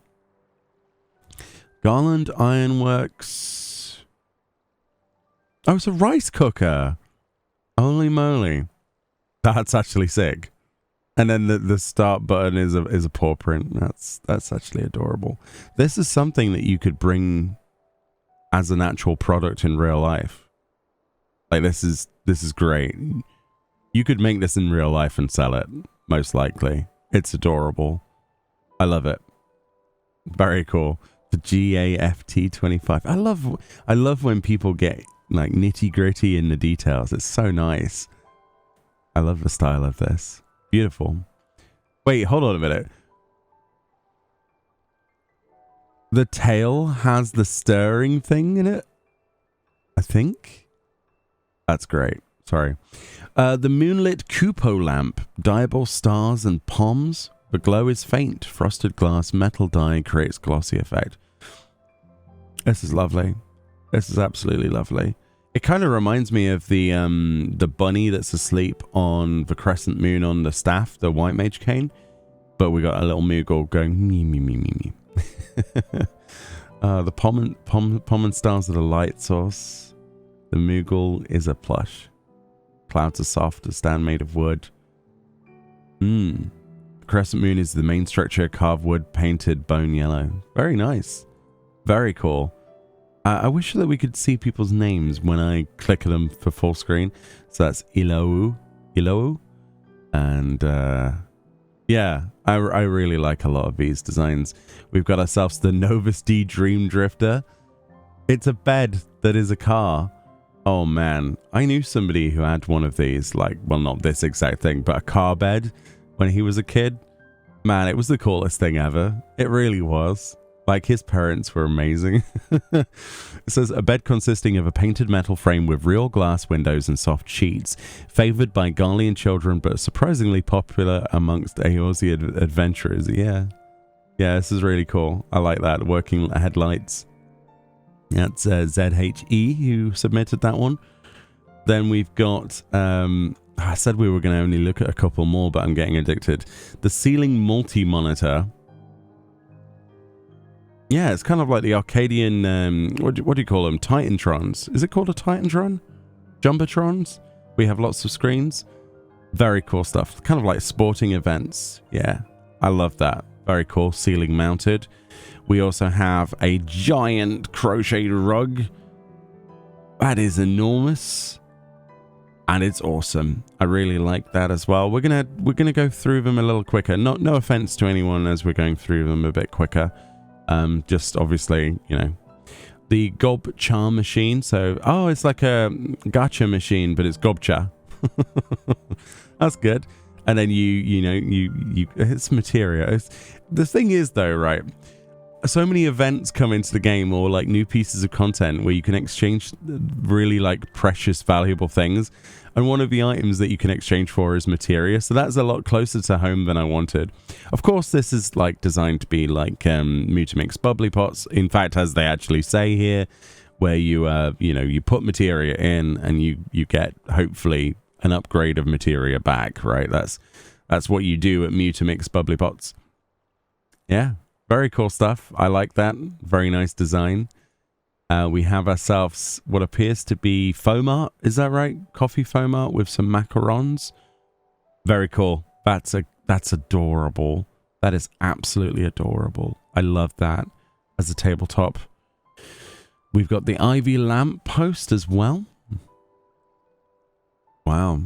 Garland Ironworks. Oh, it's a rice cooker. Holy moly. That's actually sick. And then the start button is a paw print. That's actually adorable. This is something that you could bring as an actual product in real life. Like this is great. You could make this in real life and sell it, most likely. It's adorable. I love it. Very cool. The GAFT25. I love when people get like nitty-gritty in the details. It's so nice. I love the style of this. Beautiful. Wait, hold on a minute. The tail has the stirring thing in it? I think? That's great. Sorry. The moonlit cupo lamp. Dyeable stars and poms. The glow is faint. Frosted glass metal dye creates glossy effect. This is lovely. This is absolutely lovely. It kind of reminds me of the bunny that's asleep on the crescent moon on the staff, the white mage cane. But we got a little Moogle going me me me me me. The pom and stars are the light source. The Moogle is a plush. Clouds are soft. A stand made of wood. Crescent moon is the main structure. Carved wood, painted bone yellow. Very nice. Very cool. I wish that we could see people's names when I click them for full screen. So that's Ilou. And yeah, I really like a lot of these designs. We've got ourselves the Novus D Dream Drifter. It's a bed that is a car. Oh man, I knew somebody who had one of these, like, well, not this exact thing, but a car bed when he was a kid. Man, it was the coolest thing ever. It really was. Like, his parents were amazing. It says, a bed consisting of a painted metal frame with real glass windows and soft sheets. Favored by Garlean children, but surprisingly popular amongst Eorze adventurers. Yeah. Yeah, this is really cool. I like that. Working headlights. That's ZHE who submitted that one. Then we've got... I said we were going to only look at a couple more, but I'm getting addicted. The ceiling multi-monitor. Yeah, it's kind of like the Arcadian, what do you call them? Titantrons. Is it called a Titantron? Jumbotrons? We have lots of screens. Very cool stuff. Kind of like sporting events. Yeah, I love that. Very cool. Ceiling mounted. We also have a giant crocheted rug. That is enormous. And it's awesome. I really like that as well. We're gonna go through them a little quicker. No offense to anyone as we're going through them a bit quicker. Just obviously, you know, the gobcha machine. So, oh, it's like a gacha machine, but it's gobcha. That's good. And then you it's materia. The thing is though, right? So many events come into the game, or like new pieces of content where you can exchange really like precious, valuable things. And one of the items that you can exchange for is materia. So that's a lot closer to home than I wanted. Of course, this is like designed to be like Mutamix bubbly pots. In fact, as they actually say here, where you you put materia in and you get hopefully an upgrade of materia back, right? That's what you do at Mutamix bubbly pots. Yeah. Very cool stuff. I like that. Very nice design. We have ourselves what appears to be foam art. Is that right? Coffee foam art with some macarons. Very cool. That's adorable. That is absolutely adorable. I love that as a tabletop. We've got the ivy lamp post as well. Wow.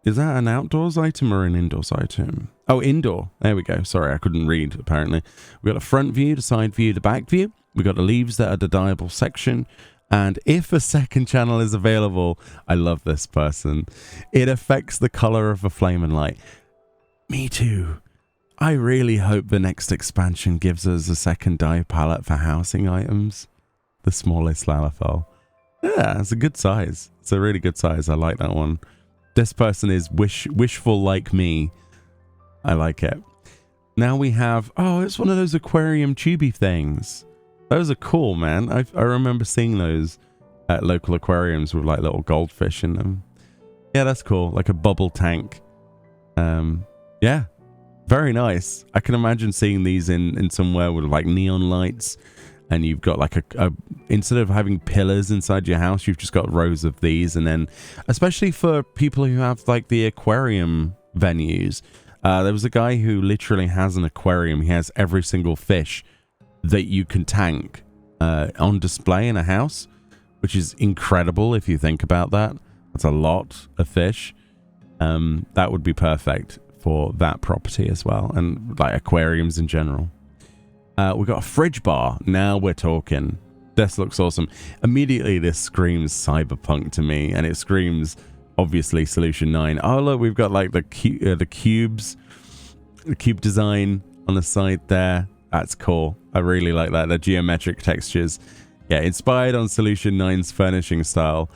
Is that an outdoors item or an indoors item? Oh, indoor. There we go. Sorry, I couldn't read, apparently. We've got a front view, the side view, the back view. We've got the leaves that are the dyeable section. And if a second channel is available, I love this person. It affects the color of a flame and light. Me too. I really hope the next expansion gives us a second dye palette for housing items. The smallest Lalafell. Yeah, it's a good size. It's a really good size. I like that one. This person is wishful like me. I like it. Now we have... Oh, it's one of those aquarium tubey things. Those are cool, man. I remember seeing those at local aquariums with like little goldfish in them. Yeah, that's cool. Like a bubble tank. Yeah. Very nice. I can imagine seeing these in somewhere with like neon lights. And you've got like instead of having pillars inside your house, you've just got rows of these. And then, especially for people who have like the aquarium venues, there was a guy who literally has an aquarium. He has every single fish that you can tank on display in a house, which is incredible if you think about that. That's a lot of fish. That would be perfect for that property as well, and like aquariums in general. We've got a fridge bar. Now we're talking. This looks awesome. Immediately, this screams cyberpunk to me, and it screams, obviously, Solution 9. Oh, look, we've got like the cubes, the cube design on the side there. That's cool. I really like that. The geometric textures. Yeah, inspired on Solution 9's furnishing style.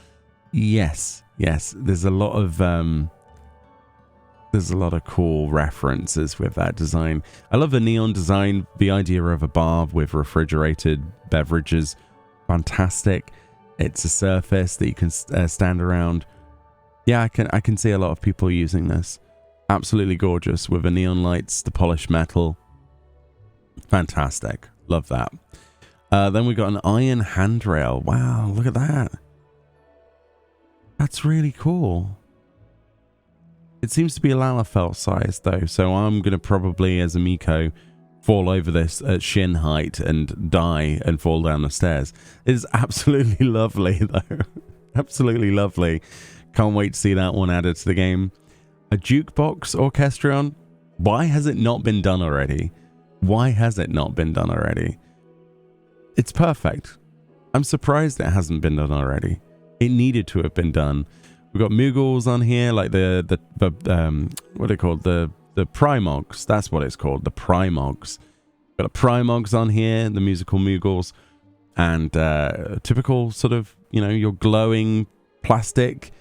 Yes, yes. There's a lot of cool references with that design. I love the neon design. The idea of a bar with refrigerated beverages, fantastic. It's a surface that you can stand around. Yeah, I can see a lot of people using this. Absolutely gorgeous with the neon lights, the polished metal. Fantastic. Love that. Then we got an iron handrail. Wow, look at that. That's really cool. It seems to be Lalafell size though, so I'm going to probably, as a Miko, fall over this at shin height and die and fall down the stairs. It is absolutely lovely though. Absolutely lovely. Can't wait to see that one added to the game. A jukebox orchestrion? Why has it not been done already? Why has it not been done already? It's perfect. I'm surprised it hasn't been done already. It needed to have been done. We've got Moogles on here, like the what are they called? The Primogs. That's what it's called. The Primogs. Got a Primogs on here, the musical Moogles, and typical sort of, you know, your glowing plastic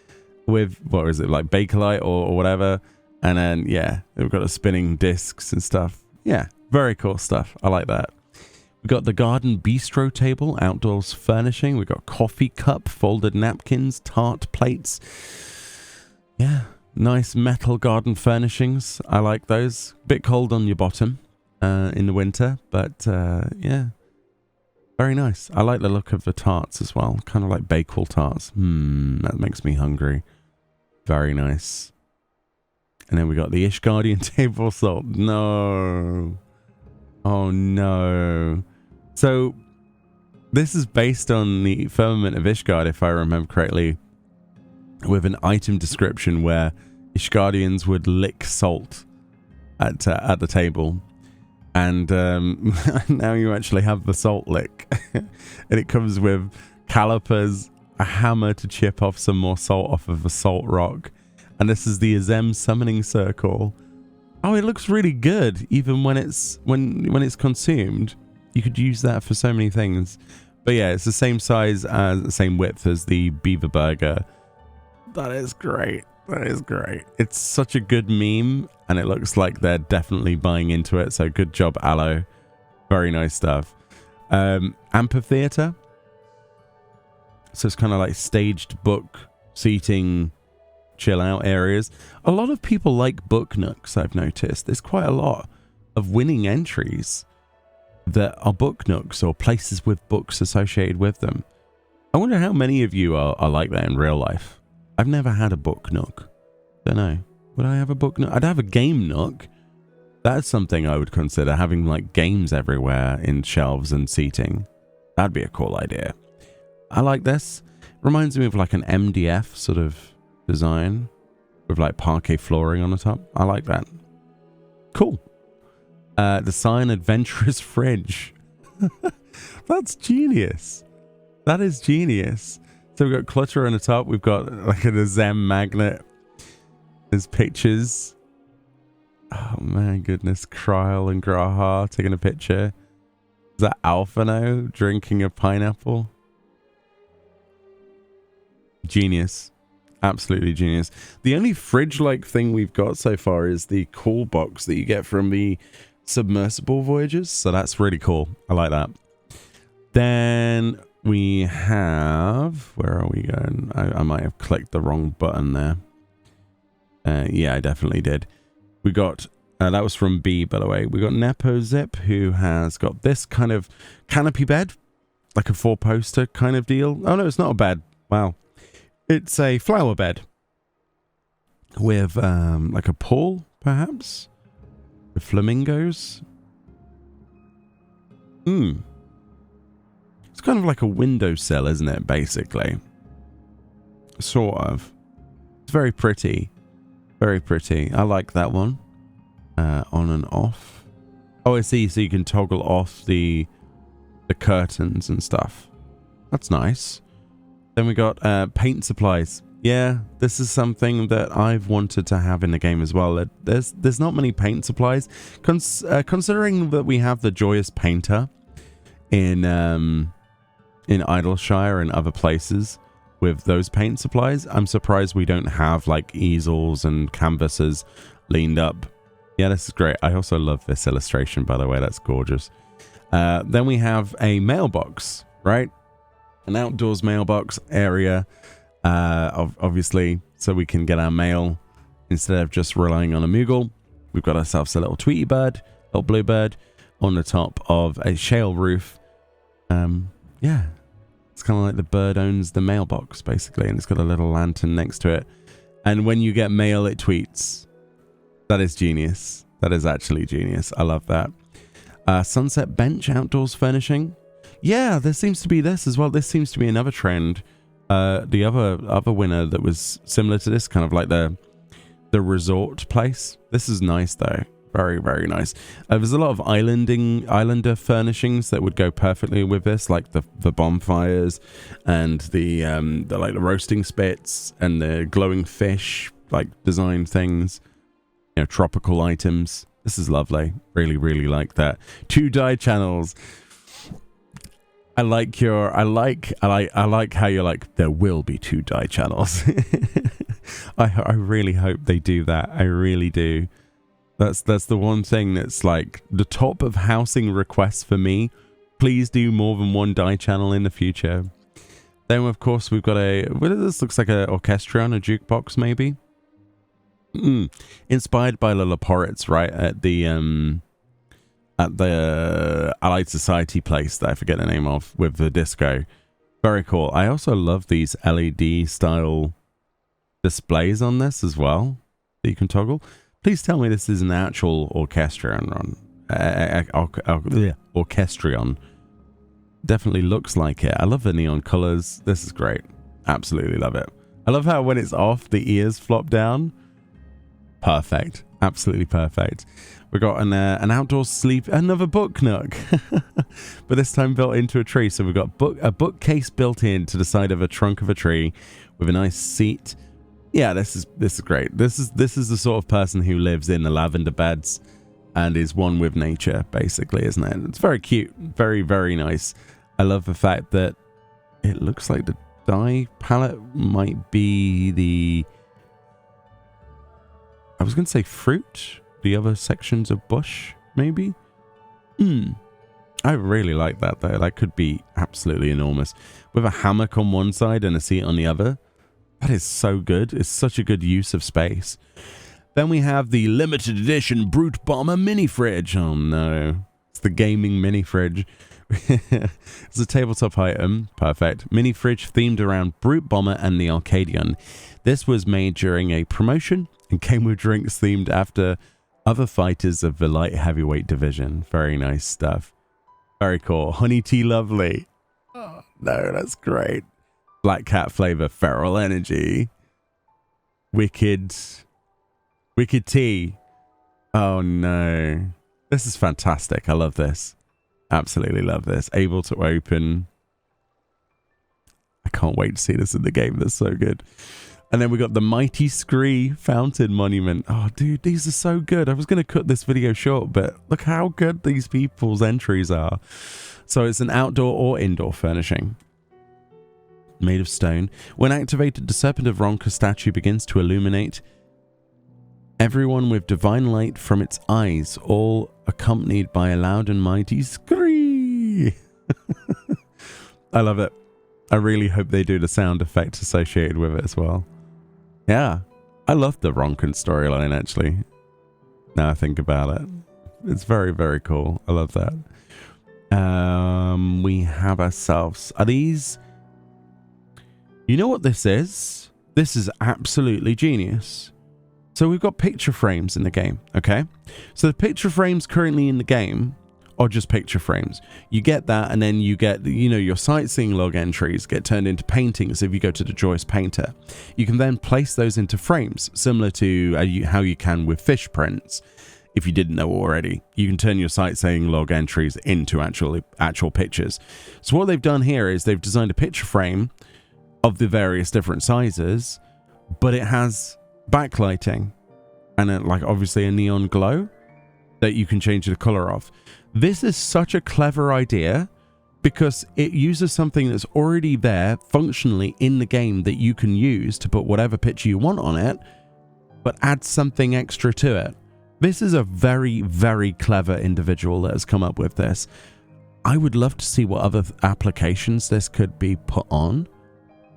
with, what is it, like Bakelite or whatever. And then, yeah, we've got the spinning discs and stuff. Yeah, very cool stuff. I like that. We've got the garden bistro table, outdoors furnishing. We've got coffee cup, folded napkins, tart plates. Yeah, nice metal garden furnishings. I like those. Bit cold on your bottom in the winter, but yeah, very nice. I like the look of the tarts as well. Kind of like Bakewell tarts. That makes me hungry. Very nice. And then we got the Ishgardian table salt. No. Oh no. So this is based on the Firmament of Ishgard, if I remember correctly, with an item description where Ishgardians would lick salt at the table. And now you actually have the salt lick. And it comes with calipers, a hammer to chip off some more salt off of a salt rock. And this is the Azem summoning circle. Oh, it looks really good, even when it's consumed. You could use that for so many things. But yeah, it's the same size, the same width as the Beaver Burger. That is great. That is great. It's such a good meme, and it looks like they're definitely buying into it. So good job, Aloe. Very nice stuff. Amphitheater. So it's kind of like staged book seating, chill out areas. A lot of people like book nooks, I've noticed. There's quite a lot of winning entries that are book nooks or places with books associated with them. I wonder how many of you are like that in real life. I've never had a book nook. Don't know. Would I have a book nook? I'd have a game nook. That's something I would consider, having like games everywhere in shelves and seating. That'd be a cool idea. I like this. Reminds me of like an MDF sort of design with like parquet flooring on the top. I like that. Cool. The Sign Adventurous Fridge. That's genius. That is genius. So we've got clutter on the top. We've got like a Zem magnet. There's pictures. Oh my goodness. Kryl and Graha taking a picture. Is that Alphano drinking a pineapple? Genius. Absolutely genius. The only fridge-like thing we've got so far is the cool box that you get from the submersible voyages. So that's really cool. I like that. Then we have... Where are we going? I might have clicked the wrong button there. Yeah, I definitely did. We got... that was from B, by the way. We got Nepo Zip, who has got this kind of canopy bed. Like a four-poster kind of deal. Oh, no, it's not a bed. Wow. It's a flower bed. With, like a pool, perhaps? With flamingos. It's kind of like a windowsill, isn't it, basically? Sort of. It's very pretty. Very pretty. I like that one. On and off. Oh, I see. So you can toggle off the curtains and stuff. That's nice. Then we got paint supplies. Yeah, this is something that I've wanted to have in the game as well. There's not many paint supplies. Considering that we have the Joyous Painter in Idleshire and other places with those paint supplies, I'm surprised we don't have like easels and canvases leaned up. Yeah, this is great. I also love this illustration, by the way. That's gorgeous. Then we have a mailbox, right? An outdoors mailbox area, obviously, so we can get our mail instead of just relying on a Moogle. We've got ourselves a little Tweety bird, little bluebird, on the top of a shale roof. Yeah, it's kind of like the bird owns the mailbox, basically, and it's got a little lantern next to it. And when you get mail, it tweets. That is genius. That is actually genius. I love that. Sunset bench outdoors furnishing. Yeah, there seems to be this as well. This seems to be another trend. The other winner that was similar to this, kind of like the resort place. This is nice though. Very, very nice. There's a lot of islander furnishings that would go perfectly with this, like the bonfires and the like the roasting spits and the glowing fish like design things. You know, tropical items. This is lovely. Really, really like that. 2 dye channels. I like how you're like, there will be 2 dye channels. I really hope they do that. I really do. That's the one thing that's like the top of housing requests for me. Please do more than 1 dye channel in the future. Then of course we've got this looks like an orchestrion, a jukebox maybe. Inspired by the Laporits, right? At the Allied Society place that I forget the name of with the disco. Very cool. I also love these LED style displays on this as well that you can toggle. Please tell me this is an actual orchestrion. Orchestrion. Definitely looks like it. I love the neon colors. This is great. Absolutely love it. I love how when it's off, the ears flop down. Perfect. Absolutely perfect. We've got an outdoor sleep, another book nook, but this time built into a tree. So we've got a bookcase built into the side of a trunk of a tree with a nice seat. Yeah, this is great. This is the sort of person who lives in the lavender beds and is one with nature, basically, isn't it? It's very cute, very, very nice. I love the fact that it looks like the dye palette might be the, I was going to say fruit. The other sections of bush, maybe? I really like that, though. That could be absolutely enormous. With a hammock on one side and a seat on the other. That is so good. It's such a good use of space. Then we have the limited edition Brute Bomber mini fridge. Oh, no. It's the gaming mini fridge. It's a tabletop item. Perfect. Mini fridge themed around Brute Bomber and the Arcadion. This was made during a promotion and came with drinks themed after other fighters of the light heavyweight division. Very nice stuff. Very cool. Honey tea lovely. Oh, no, that's great. Black cat flavor, feral energy. Wicked tea. Oh no. This is fantastic. I love this. Absolutely love this. Able to open. I can't wait to see this in the game. That's so good. And then we got the Mighty Scree Fountain Monument. Oh, dude, these are so good. I was going to cut this video short, but look how good these people's entries are. So it's an outdoor or indoor furnishing. Made of stone. When activated, the Serpent of Ronka statue begins to illuminate everyone with divine light from its eyes, all accompanied by a loud and mighty scree. I love it. I really hope they do the sound effect associated with it as well. Yeah, I love the Ronkan storyline, actually. Now I think about it. It's very, very cool. I love that. We have ourselves... Are these... You know what this is? This is absolutely genius. So we've got picture frames in the game, okay? So the picture frames currently in the game are just picture frames. You get that, and then you get, you know, your sightseeing log entries get turned into paintings if you go to the Joyce Painter. You can then place those into frames, similar to how you can with fish prints. If you didn't know already, you can turn your sightseeing log entries into actual pictures. So what they've done here is they've designed a picture frame of the various different sizes, but it has backlighting and like obviously a neon glow that you can change the color of. This is such a clever idea because it uses something that's already there functionally in the game that you can use to put whatever picture you want on it, but add something extra to it. This is a very, very clever individual that has come up with this. I would love to see what other applications this could be put on.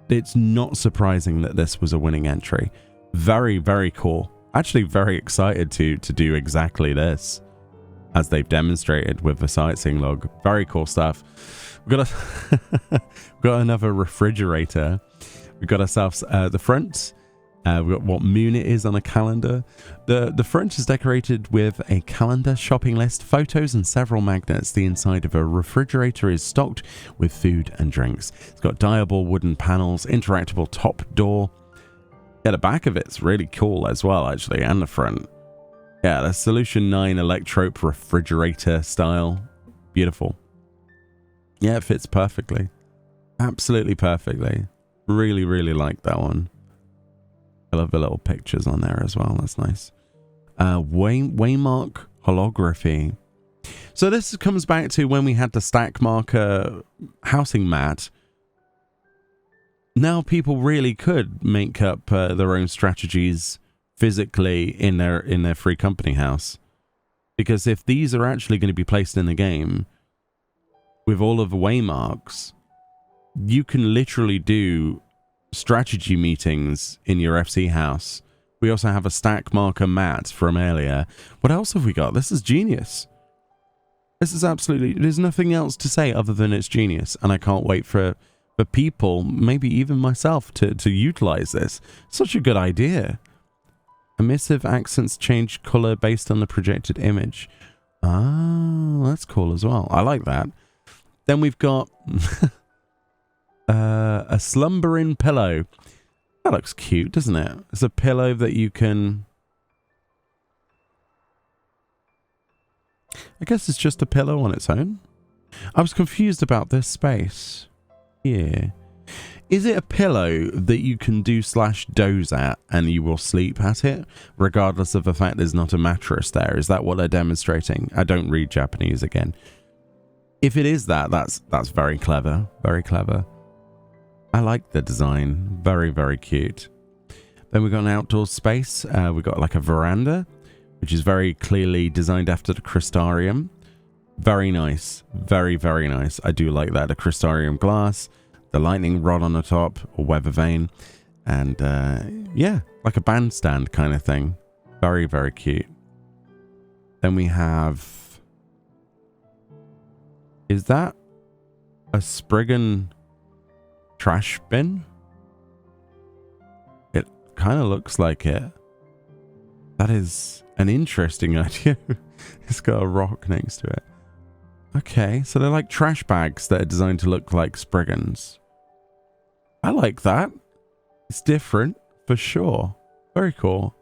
It's not surprising that this was a winning entry. Very, very cool. Actually very excited to do exactly this, as they've demonstrated with the sightseeing log. Very cool stuff. We've got another refrigerator. We've got ourselves the front We've got what moon it is on a calendar. The front is decorated with a calendar, shopping list, photos, and several magnets. The inside of a refrigerator is stocked with food and drinks. It's got diable wooden panels, interactable top door. Yeah, the back of it's really cool as well, actually, and the front. Yeah, the Solution 9 Electrope refrigerator style. Beautiful. Yeah, it fits perfectly. Absolutely perfectly. Really, really like that one. I love the little pictures on there as well. That's nice. Waymark holography. So this comes back to when we had the stack marker housing mat. Now people really could make up their own strategies physically in their free company house. Because if these are actually going to be placed in the game with all of the waymarks, you can literally do strategy meetings in your FC house. We also have a stack marker mat from earlier. What else have we got? This is genius. This is absolutely... There's nothing else to say other than it's genius. And I can't wait for people, maybe even myself, to utilize this. Such a good idea. Emissive accents change color based on the projected image. Ah, that's cool as well. I like that. Then we've got... a slumbering pillow. That looks cute, doesn't it? It's a pillow that you can... I guess it's just a pillow on its own. I was confused about this space. Yeah. Is it a pillow that you can do /doze at and you will sleep at it, regardless of the fact there's not a mattress there? Is that what they're demonstrating? I don't read Japanese again. If it is that, that's very clever. Very clever. I like the design. Very, very cute. Then we've got an outdoor space. We've got like a veranda, which is very clearly designed after the Crystarium. Very nice. Very, very nice. I do like that. The Crystarium glass, the lightning rod on the top, or weather vane. And yeah, like a bandstand kind of thing. Very, very cute. Then we have... Is that a Spriggan... trash bin? It kind of looks like it. That is an interesting idea. It's got a rock next to it. Okay, so they're like trash bags that are designed to look like Spriggans. I like that. It's different for sure. Very cool.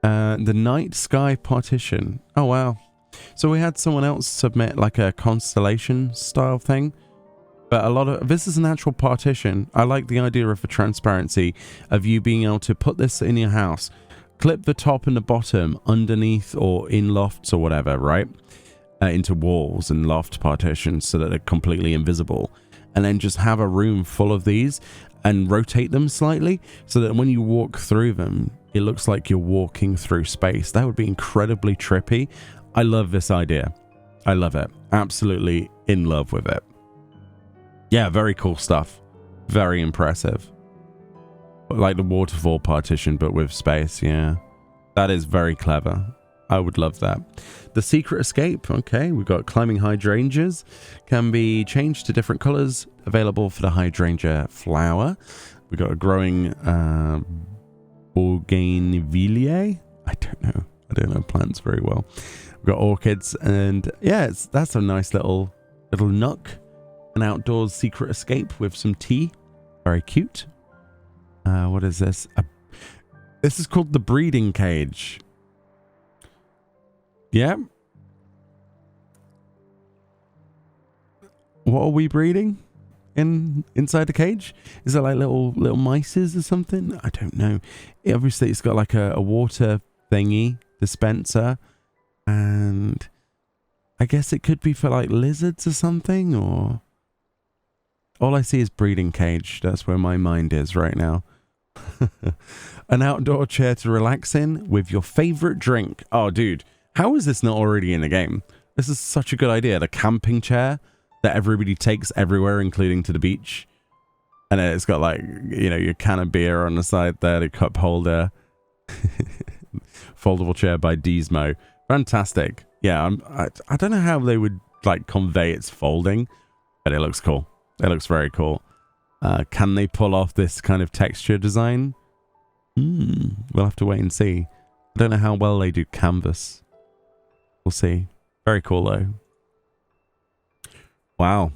The night sky partition. Oh wow. So we had someone else submit like a constellation style thing. But a lot of this is an actual partition. I like the idea of the transparency of you being able to put this in your house, clip the top and the bottom underneath or in lofts or whatever, right? Into walls and loft partitions so that they're completely invisible. And then just have a room full of these and rotate them slightly so that when you walk through them, it looks like you're walking through space. That would be incredibly trippy. I love this idea. I love it. Absolutely in love with it. Yeah, very cool stuff. Very impressive. Like the waterfall partition, but with space, yeah. That is very clever. I would love that. The secret escape, okay. We've got climbing hydrangeas. Can be changed to different colors. Available for the hydrangea flower. We've got a growing bougainvillea. I don't know plants very well. We've got orchids, and yeah, that's a nice little nook. An outdoors secret escape with some tea. Very cute. What is this? This is called the breeding cage. Yeah. What are we breeding inside the cage? Is it like little mices or something? I don't know. Obviously, it's got like a water thingy dispenser, and I guess it could be for like lizards or something, or... All I see is breeding cage. That's where my mind is right now. An outdoor chair to relax in with your favorite drink. Oh, dude. How is this not already in the game? This is such a good idea. The camping chair that everybody takes everywhere, including to the beach. And then it's got like, you know, your can of beer on the side there, the cup holder. Foldable chair by Diesmo. Fantastic. Yeah, I don't know how they would like convey its folding, but it looks cool. It looks very cool. Can they pull off this kind of texture design? We'll have to wait and see. I don't know how well they do canvas. We'll see. Very cool though. Wow.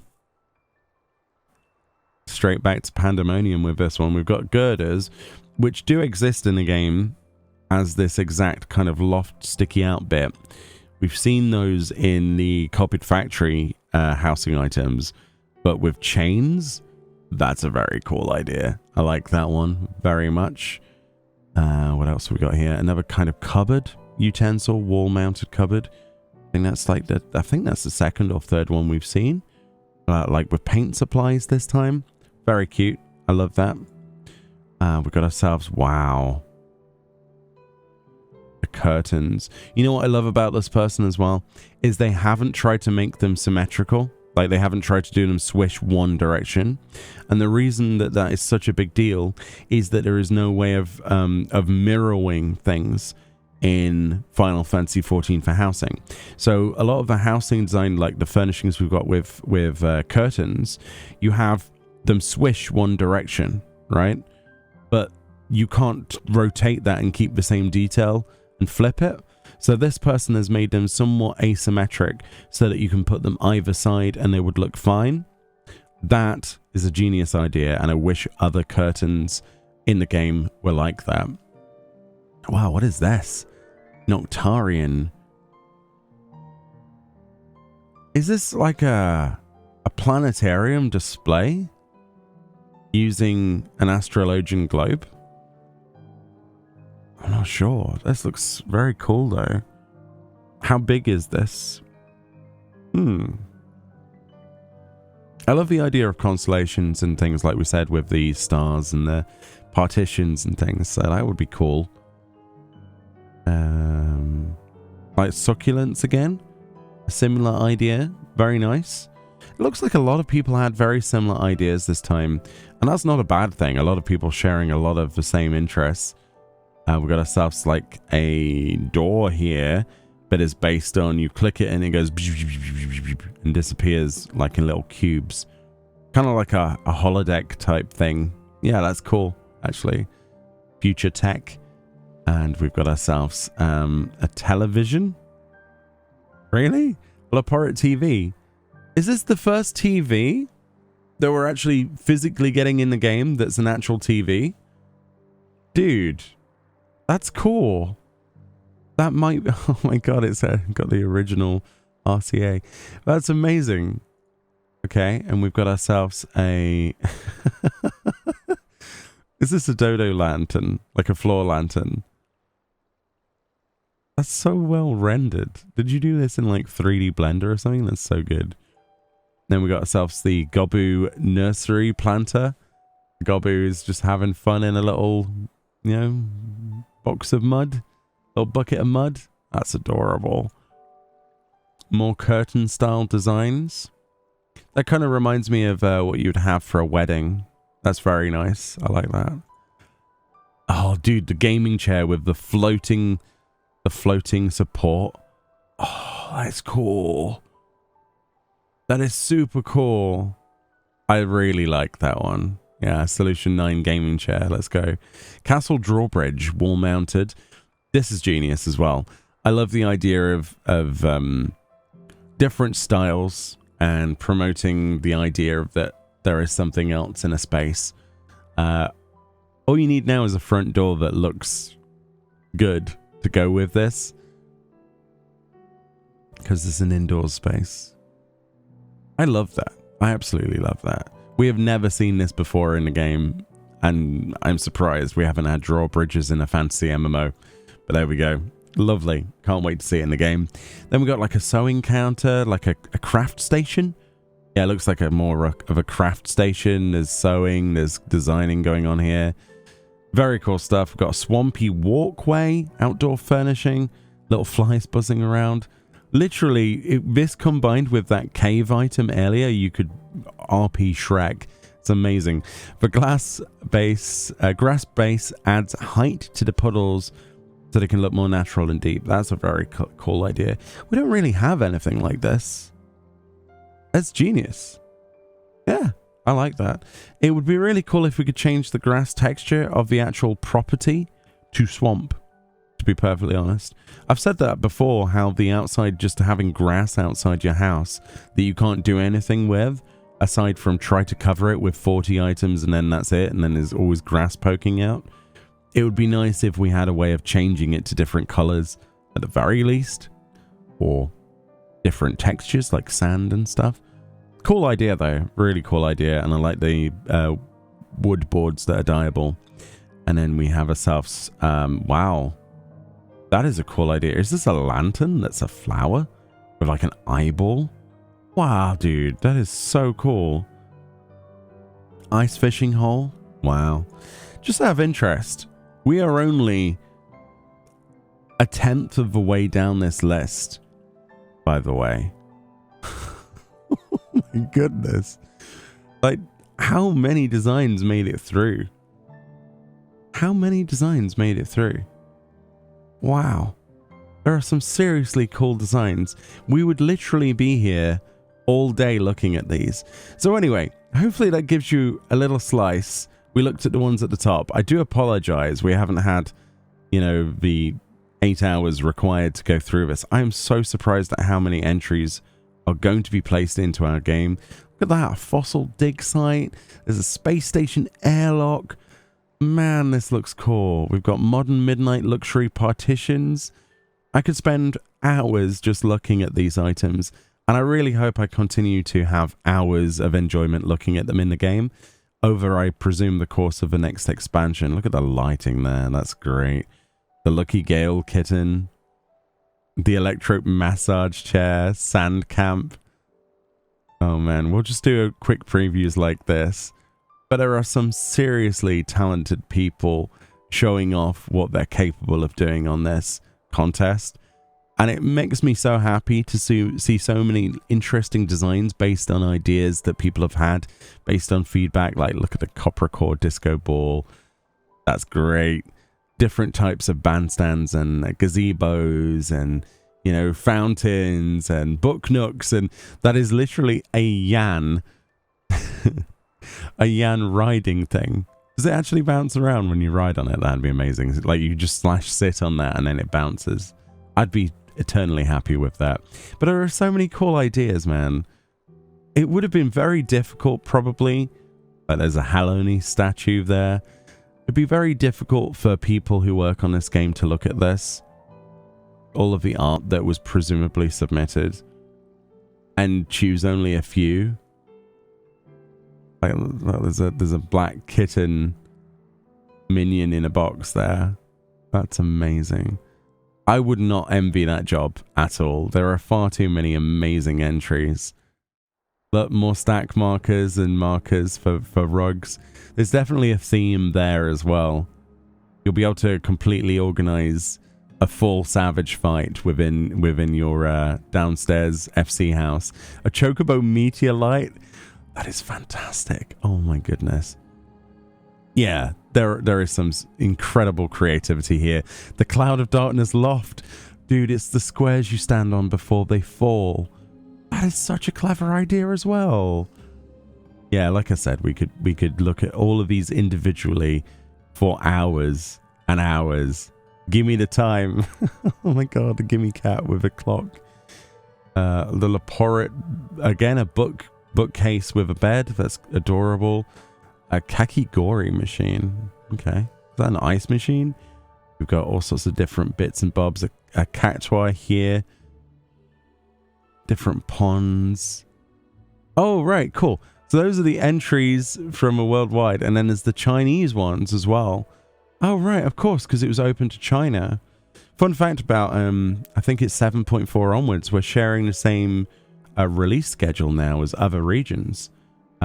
Straight back to pandemonium with this one. We've got girders, which do exist in the game as this exact kind of loft sticky out bit. We've seen those in the copied factory housing items, but with chains, that's a very cool idea. I like that one very much. What else have we got here? Another kind of cupboard utensil, wall mounted cupboard. I think that's like I think that's the second or third one we've seen. Like with paint supplies this time. Very cute. I love that. We've got ourselves, wow, the curtains. You know what I love about this person as well is they haven't tried to make them symmetrical. Like they haven't tried to do them swish one direction. And the reason that that is such a big deal is that there is no way of mirroring things in Final Fantasy XIV for housing. So a lot of the housing design, like the furnishings we've got with curtains, you have them swish one direction, right? But you can't rotate that and keep the same detail and flip it. So this person has made them somewhat asymmetric so that you can put them either side and they would look fine. That is a genius idea, and I wish other curtains in the game were like that. Wow, what is this? Noctarian. Is this like a planetarium display using an astrologian globe? I'm not sure. This looks very cool though. How big is this? I love the idea of constellations and things, like we said, with the stars and the partitions and things, so that would be cool. Like succulents again, a similar idea. Very nice. It looks like a lot of people had very similar ideas this time, and that's not a bad thing. A lot of people sharing a lot of the same interests. We've got ourselves like a door here, but it's based on, you click it and it goes and disappears like in little cubes, kind of like a holodeck type thing. Yeah, that's cool actually. Future tech. And we've got ourselves a television. Really? Well, a Pirate TV. Is this the first TV that we're actually physically getting in the game that's an actual TV? Dude, that's cool. That might... Oh my god, it's got the original RCA. That's amazing. Okay, and we've got ourselves a... Is this a dodo lantern? Like a floor lantern? That's so well rendered. Did you do this in like 3D Blender or something? That's so good. Then we got ourselves the Gobu nursery planter. Gobu is just having fun in a little, you know, box of mud. Little bucket of mud. That's adorable. More curtain style designs. That kind of reminds me of what you'd have for a wedding. That's very nice. I like that. Oh, dude, the gaming chair with the floating support. Oh, that's cool. That is super cool. I really like that one. Yeah, Solution 9 gaming chair. Let's go. Castle drawbridge, wall mounted. This is genius as well. I love the idea of different styles and promoting the idea of that there is something else in a space. All you need now is a front door that looks good to go with this, because it's an indoor space. I love that. I absolutely love that. We have never seen this before in the game, and I'm surprised we haven't had drawbridges in a fantasy MMO. But there we go. Lovely. Can't wait to see it in the game. Then we got like a sewing counter, like a craft station. Yeah, it looks like a more of a craft station. There's sewing, there's designing going on here. Very cool stuff. We've got a swampy walkway, outdoor furnishing, little flies buzzing around. Literally, this combined with that cave item earlier, you could RP Shrek. It's amazing. The grass base adds height to the puddles so they can look more natural and deep. That's a very cool idea. We don't really have anything like this. That's genius. Yeah, I like that. It would be really cool if we could change the grass texture of the actual property to swamp, to be perfectly honest. I've said that before, how the outside, just having grass outside your house that you can't do anything with, aside from try to cover it with 40 items and then that's it, and then there's always grass poking out. It would be nice if we had a way of changing it to different colors at the very least, or different textures like sand and stuff. Cool idea though, really cool idea, and I like the wood boards that are dyeable. And then we have ourselves, wow, that is a cool idea. Is this a lantern that's a flower with like an eyeball? Wow, dude, that is so cool. Ice fishing hole, wow. Just out of interest, we are only a 10th of the way down this list, by the way. Oh my goodness. Like, how many designs made it through? How many designs made it through? Wow. There are some seriously cool designs. We would literally be here all day looking at these. So anyway, hopefully that gives you a little slice. We looked at the ones at the top. I do apologize. We haven't had, you know, the 8 hours required to go through this. I am so surprised at how many entries are going to be placed into our game. Look at that, a fossil dig site. There's a space station airlock. Man, this looks cool. We've got modern midnight luxury partitions. I could spend hours just looking at these items, and I really hope I continue to have hours of enjoyment looking at them in the game over, I presume, the course of the next expansion. Look at the lighting there. That's great. The Lucky Gale kitten. The electric massage chair. Sand camp. Oh man, we'll just do a quick previews like this. But there are some seriously talented people showing off what they're capable of doing on this contest. And it makes me so happy to see so many interesting designs based on ideas that people have had, based on feedback. Like, look at the copper core disco ball. That's great. Different types of bandstands and gazebos and, you know, fountains and book nooks. And that is literally a Yan. A Yan riding thing. Does it actually bounce around when you ride on it? That'd be amazing. Like, you just sit on that and then it bounces. I'd be eternally happy with that. But there are so many cool ideas, man. It would have been very difficult, probably. Like, there's a Haloni statue there. It'd be very difficult for people who work on this game to look at this, all of the art that was presumably submitted, and choose only a few. Like, there's a black kitten minion in a box there. That's amazing. I would not envy that job at all. There are far too many amazing entries. Look, more stack markers and markers for rugs. There's definitely a theme there as well. You'll be able to completely organize a full savage fight within your downstairs FC house. A chocobo meteor light. That is fantastic. Oh my goodness. Yeah, there is some incredible creativity here. The Cloud of Darkness loft. Dude, it's the squares you stand on before they fall. That is such a clever idea as well. Yeah, like I said, we could look at all of these individually for hours and hours. Give me the time. Oh my god, the gimme cat with a clock. The Laporet, again, a bookcase with a bed. That's adorable. A kakigori machine. Okay. Is that an ice machine? We've got all sorts of different bits and bobs. A cactuar here. Different ponds. Oh, right. Cool. So those are the entries from a worldwide. And then there's the Chinese ones as well. Oh, right. Of course, because it was open to China. Fun fact about, I think it's 7.4 onwards. We're sharing the same release schedule now as other regions.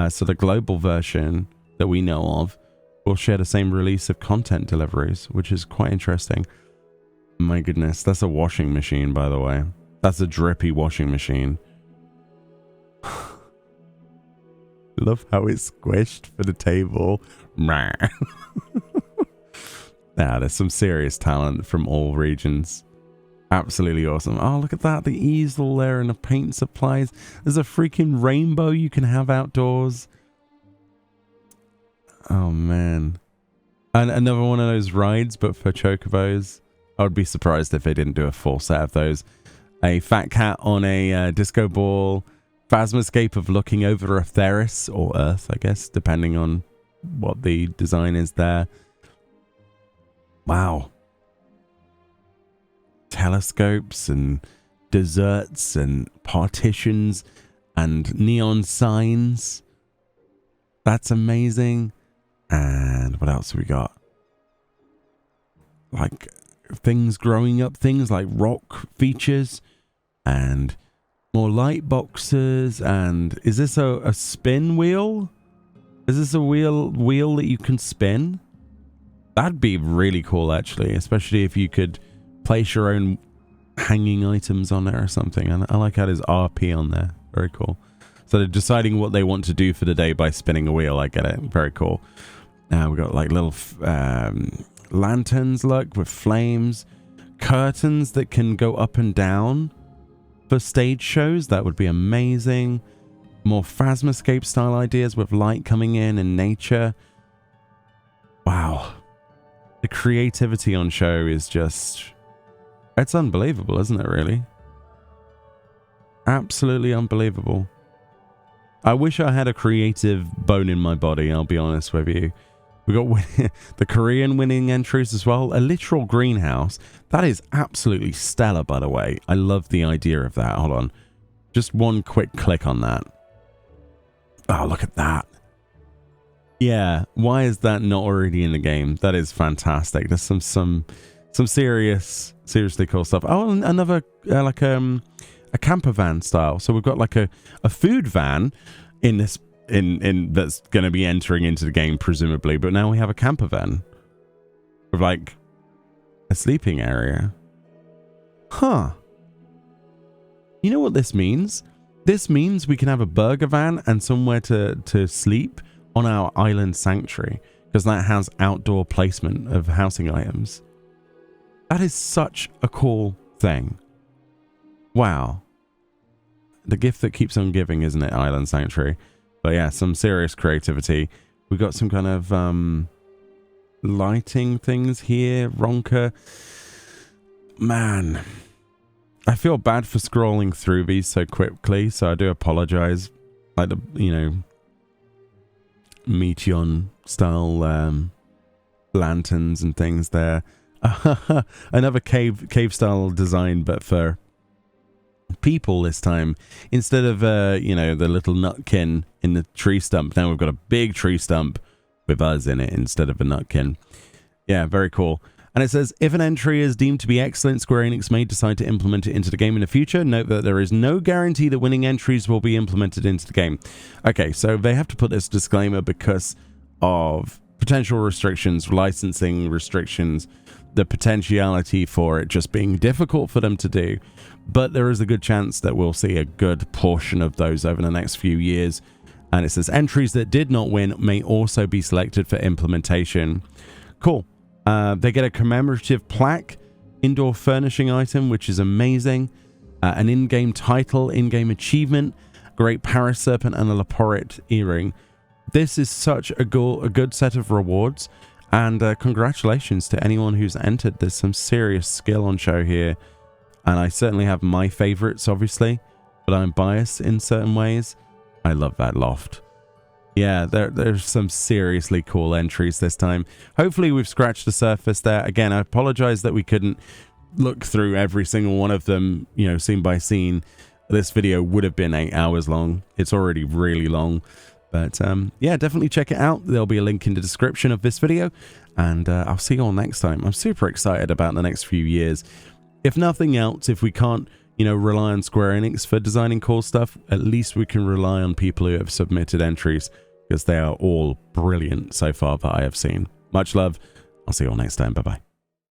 So the global version that we know of will share the same release of content deliveries, which is quite interesting. My goodness, that's a washing machine, by the way. That's a drippy washing machine. Love how it's squished for the table. There's some serious talent from all regions. Absolutely awesome. Oh, look at that. The easel there and the paint supplies. There's a freaking rainbow you can have outdoors. Oh, man. And another one of those rides, but for chocobos. I would be surprised if they didn't do a full set of those. A fat cat on a disco ball. Phasmoscape of looking over Etheris, or Earth, I guess, depending on what the design is there. Wow. Telescopes and desserts and partitions and neon signs. That's amazing. And what else have we got? Like things growing up, things like rock features and more light boxes. And is this a spin wheel? Is this a wheel that you can spin? That'd be really cool, actually, especially if you could place your own hanging items on there or something. And I like how there's RP on there. Very cool. So they're deciding what they want to do for the day by spinning a wheel. I get it. Very cool. Now we've got like little lanterns, look, with flames. Curtains that can go up and down for stage shows. That would be amazing. More Phasmoscape style ideas with light coming in and nature. Wow. The creativity on show is just... it's unbelievable, isn't it, really? Absolutely unbelievable. I wish I had a creative bone in my body, I'll be honest with you. We got the Korean winning entries as well. A literal greenhouse. That is absolutely stellar, by the way. I love the idea of that. Hold on. Just one quick click on that. Oh, look at that. Yeah, why is that not already in the game? That is fantastic. There's some seriously cool stuff. Oh, and another like a camper van style. So we've got like a food van in this in that's going to be entering into the game presumably, but now we have a camper van with like a sleeping area. Huh. You know what this means? This means we can have a burger van and somewhere to sleep on our island sanctuary, because that has outdoor placement of housing items. That is such a cool thing. Wow. The gift that keeps on giving, isn't it? Island Sanctuary. But yeah, some serious creativity. We've got some kind of lighting things here. Ronka. Man. I feel bad for scrolling through these so quickly, so I do apologize. Like the, you know, Meteon style lanterns and things there. Another cave style design, but for people this time. Instead of you know, the little nutkin in the tree stump, now we've got a big tree stump with us in it instead of a nutkin. Yeah, very cool. And it says, if an entry is deemed to be excellent, Square Enix may decide to implement it into the game in the future. Note that there is no guarantee that winning entries will be implemented into the game. Okay, so they have to put this disclaimer because of potential restrictions, licensing restrictions, the potentiality for it just being difficult for them to do. But there is a good chance that we'll see a good portion of those over the next few years. And it says, entries that did not win may also be selected for implementation. Cool. They get a commemorative plaque, indoor furnishing item, which is amazing. An in-game title, in-game achievement, great Paraserpent, and a Laporet earring. This is such a good set of rewards. And congratulations to anyone who's entered. There's some serious skill on show here. And I certainly have my favorites, obviously. But I'm biased in certain ways. I love that loft. Yeah, there's some seriously cool entries this time. Hopefully we've scratched the surface there. Again, I apologize that we couldn't look through every single one of them, you know, scene by scene. This video would have been 8 hours long. It's already really long. But yeah, definitely check it out. There'll be a link in the description of this video. And I'll see you all next time. I'm super excited about the next few years. If nothing else, if we can't, you know, rely on Square Enix for designing cool stuff, at least we can rely on people who have submitted entries, because they are all brilliant so far that I have seen. Much love. I'll see you all next time. Bye-bye.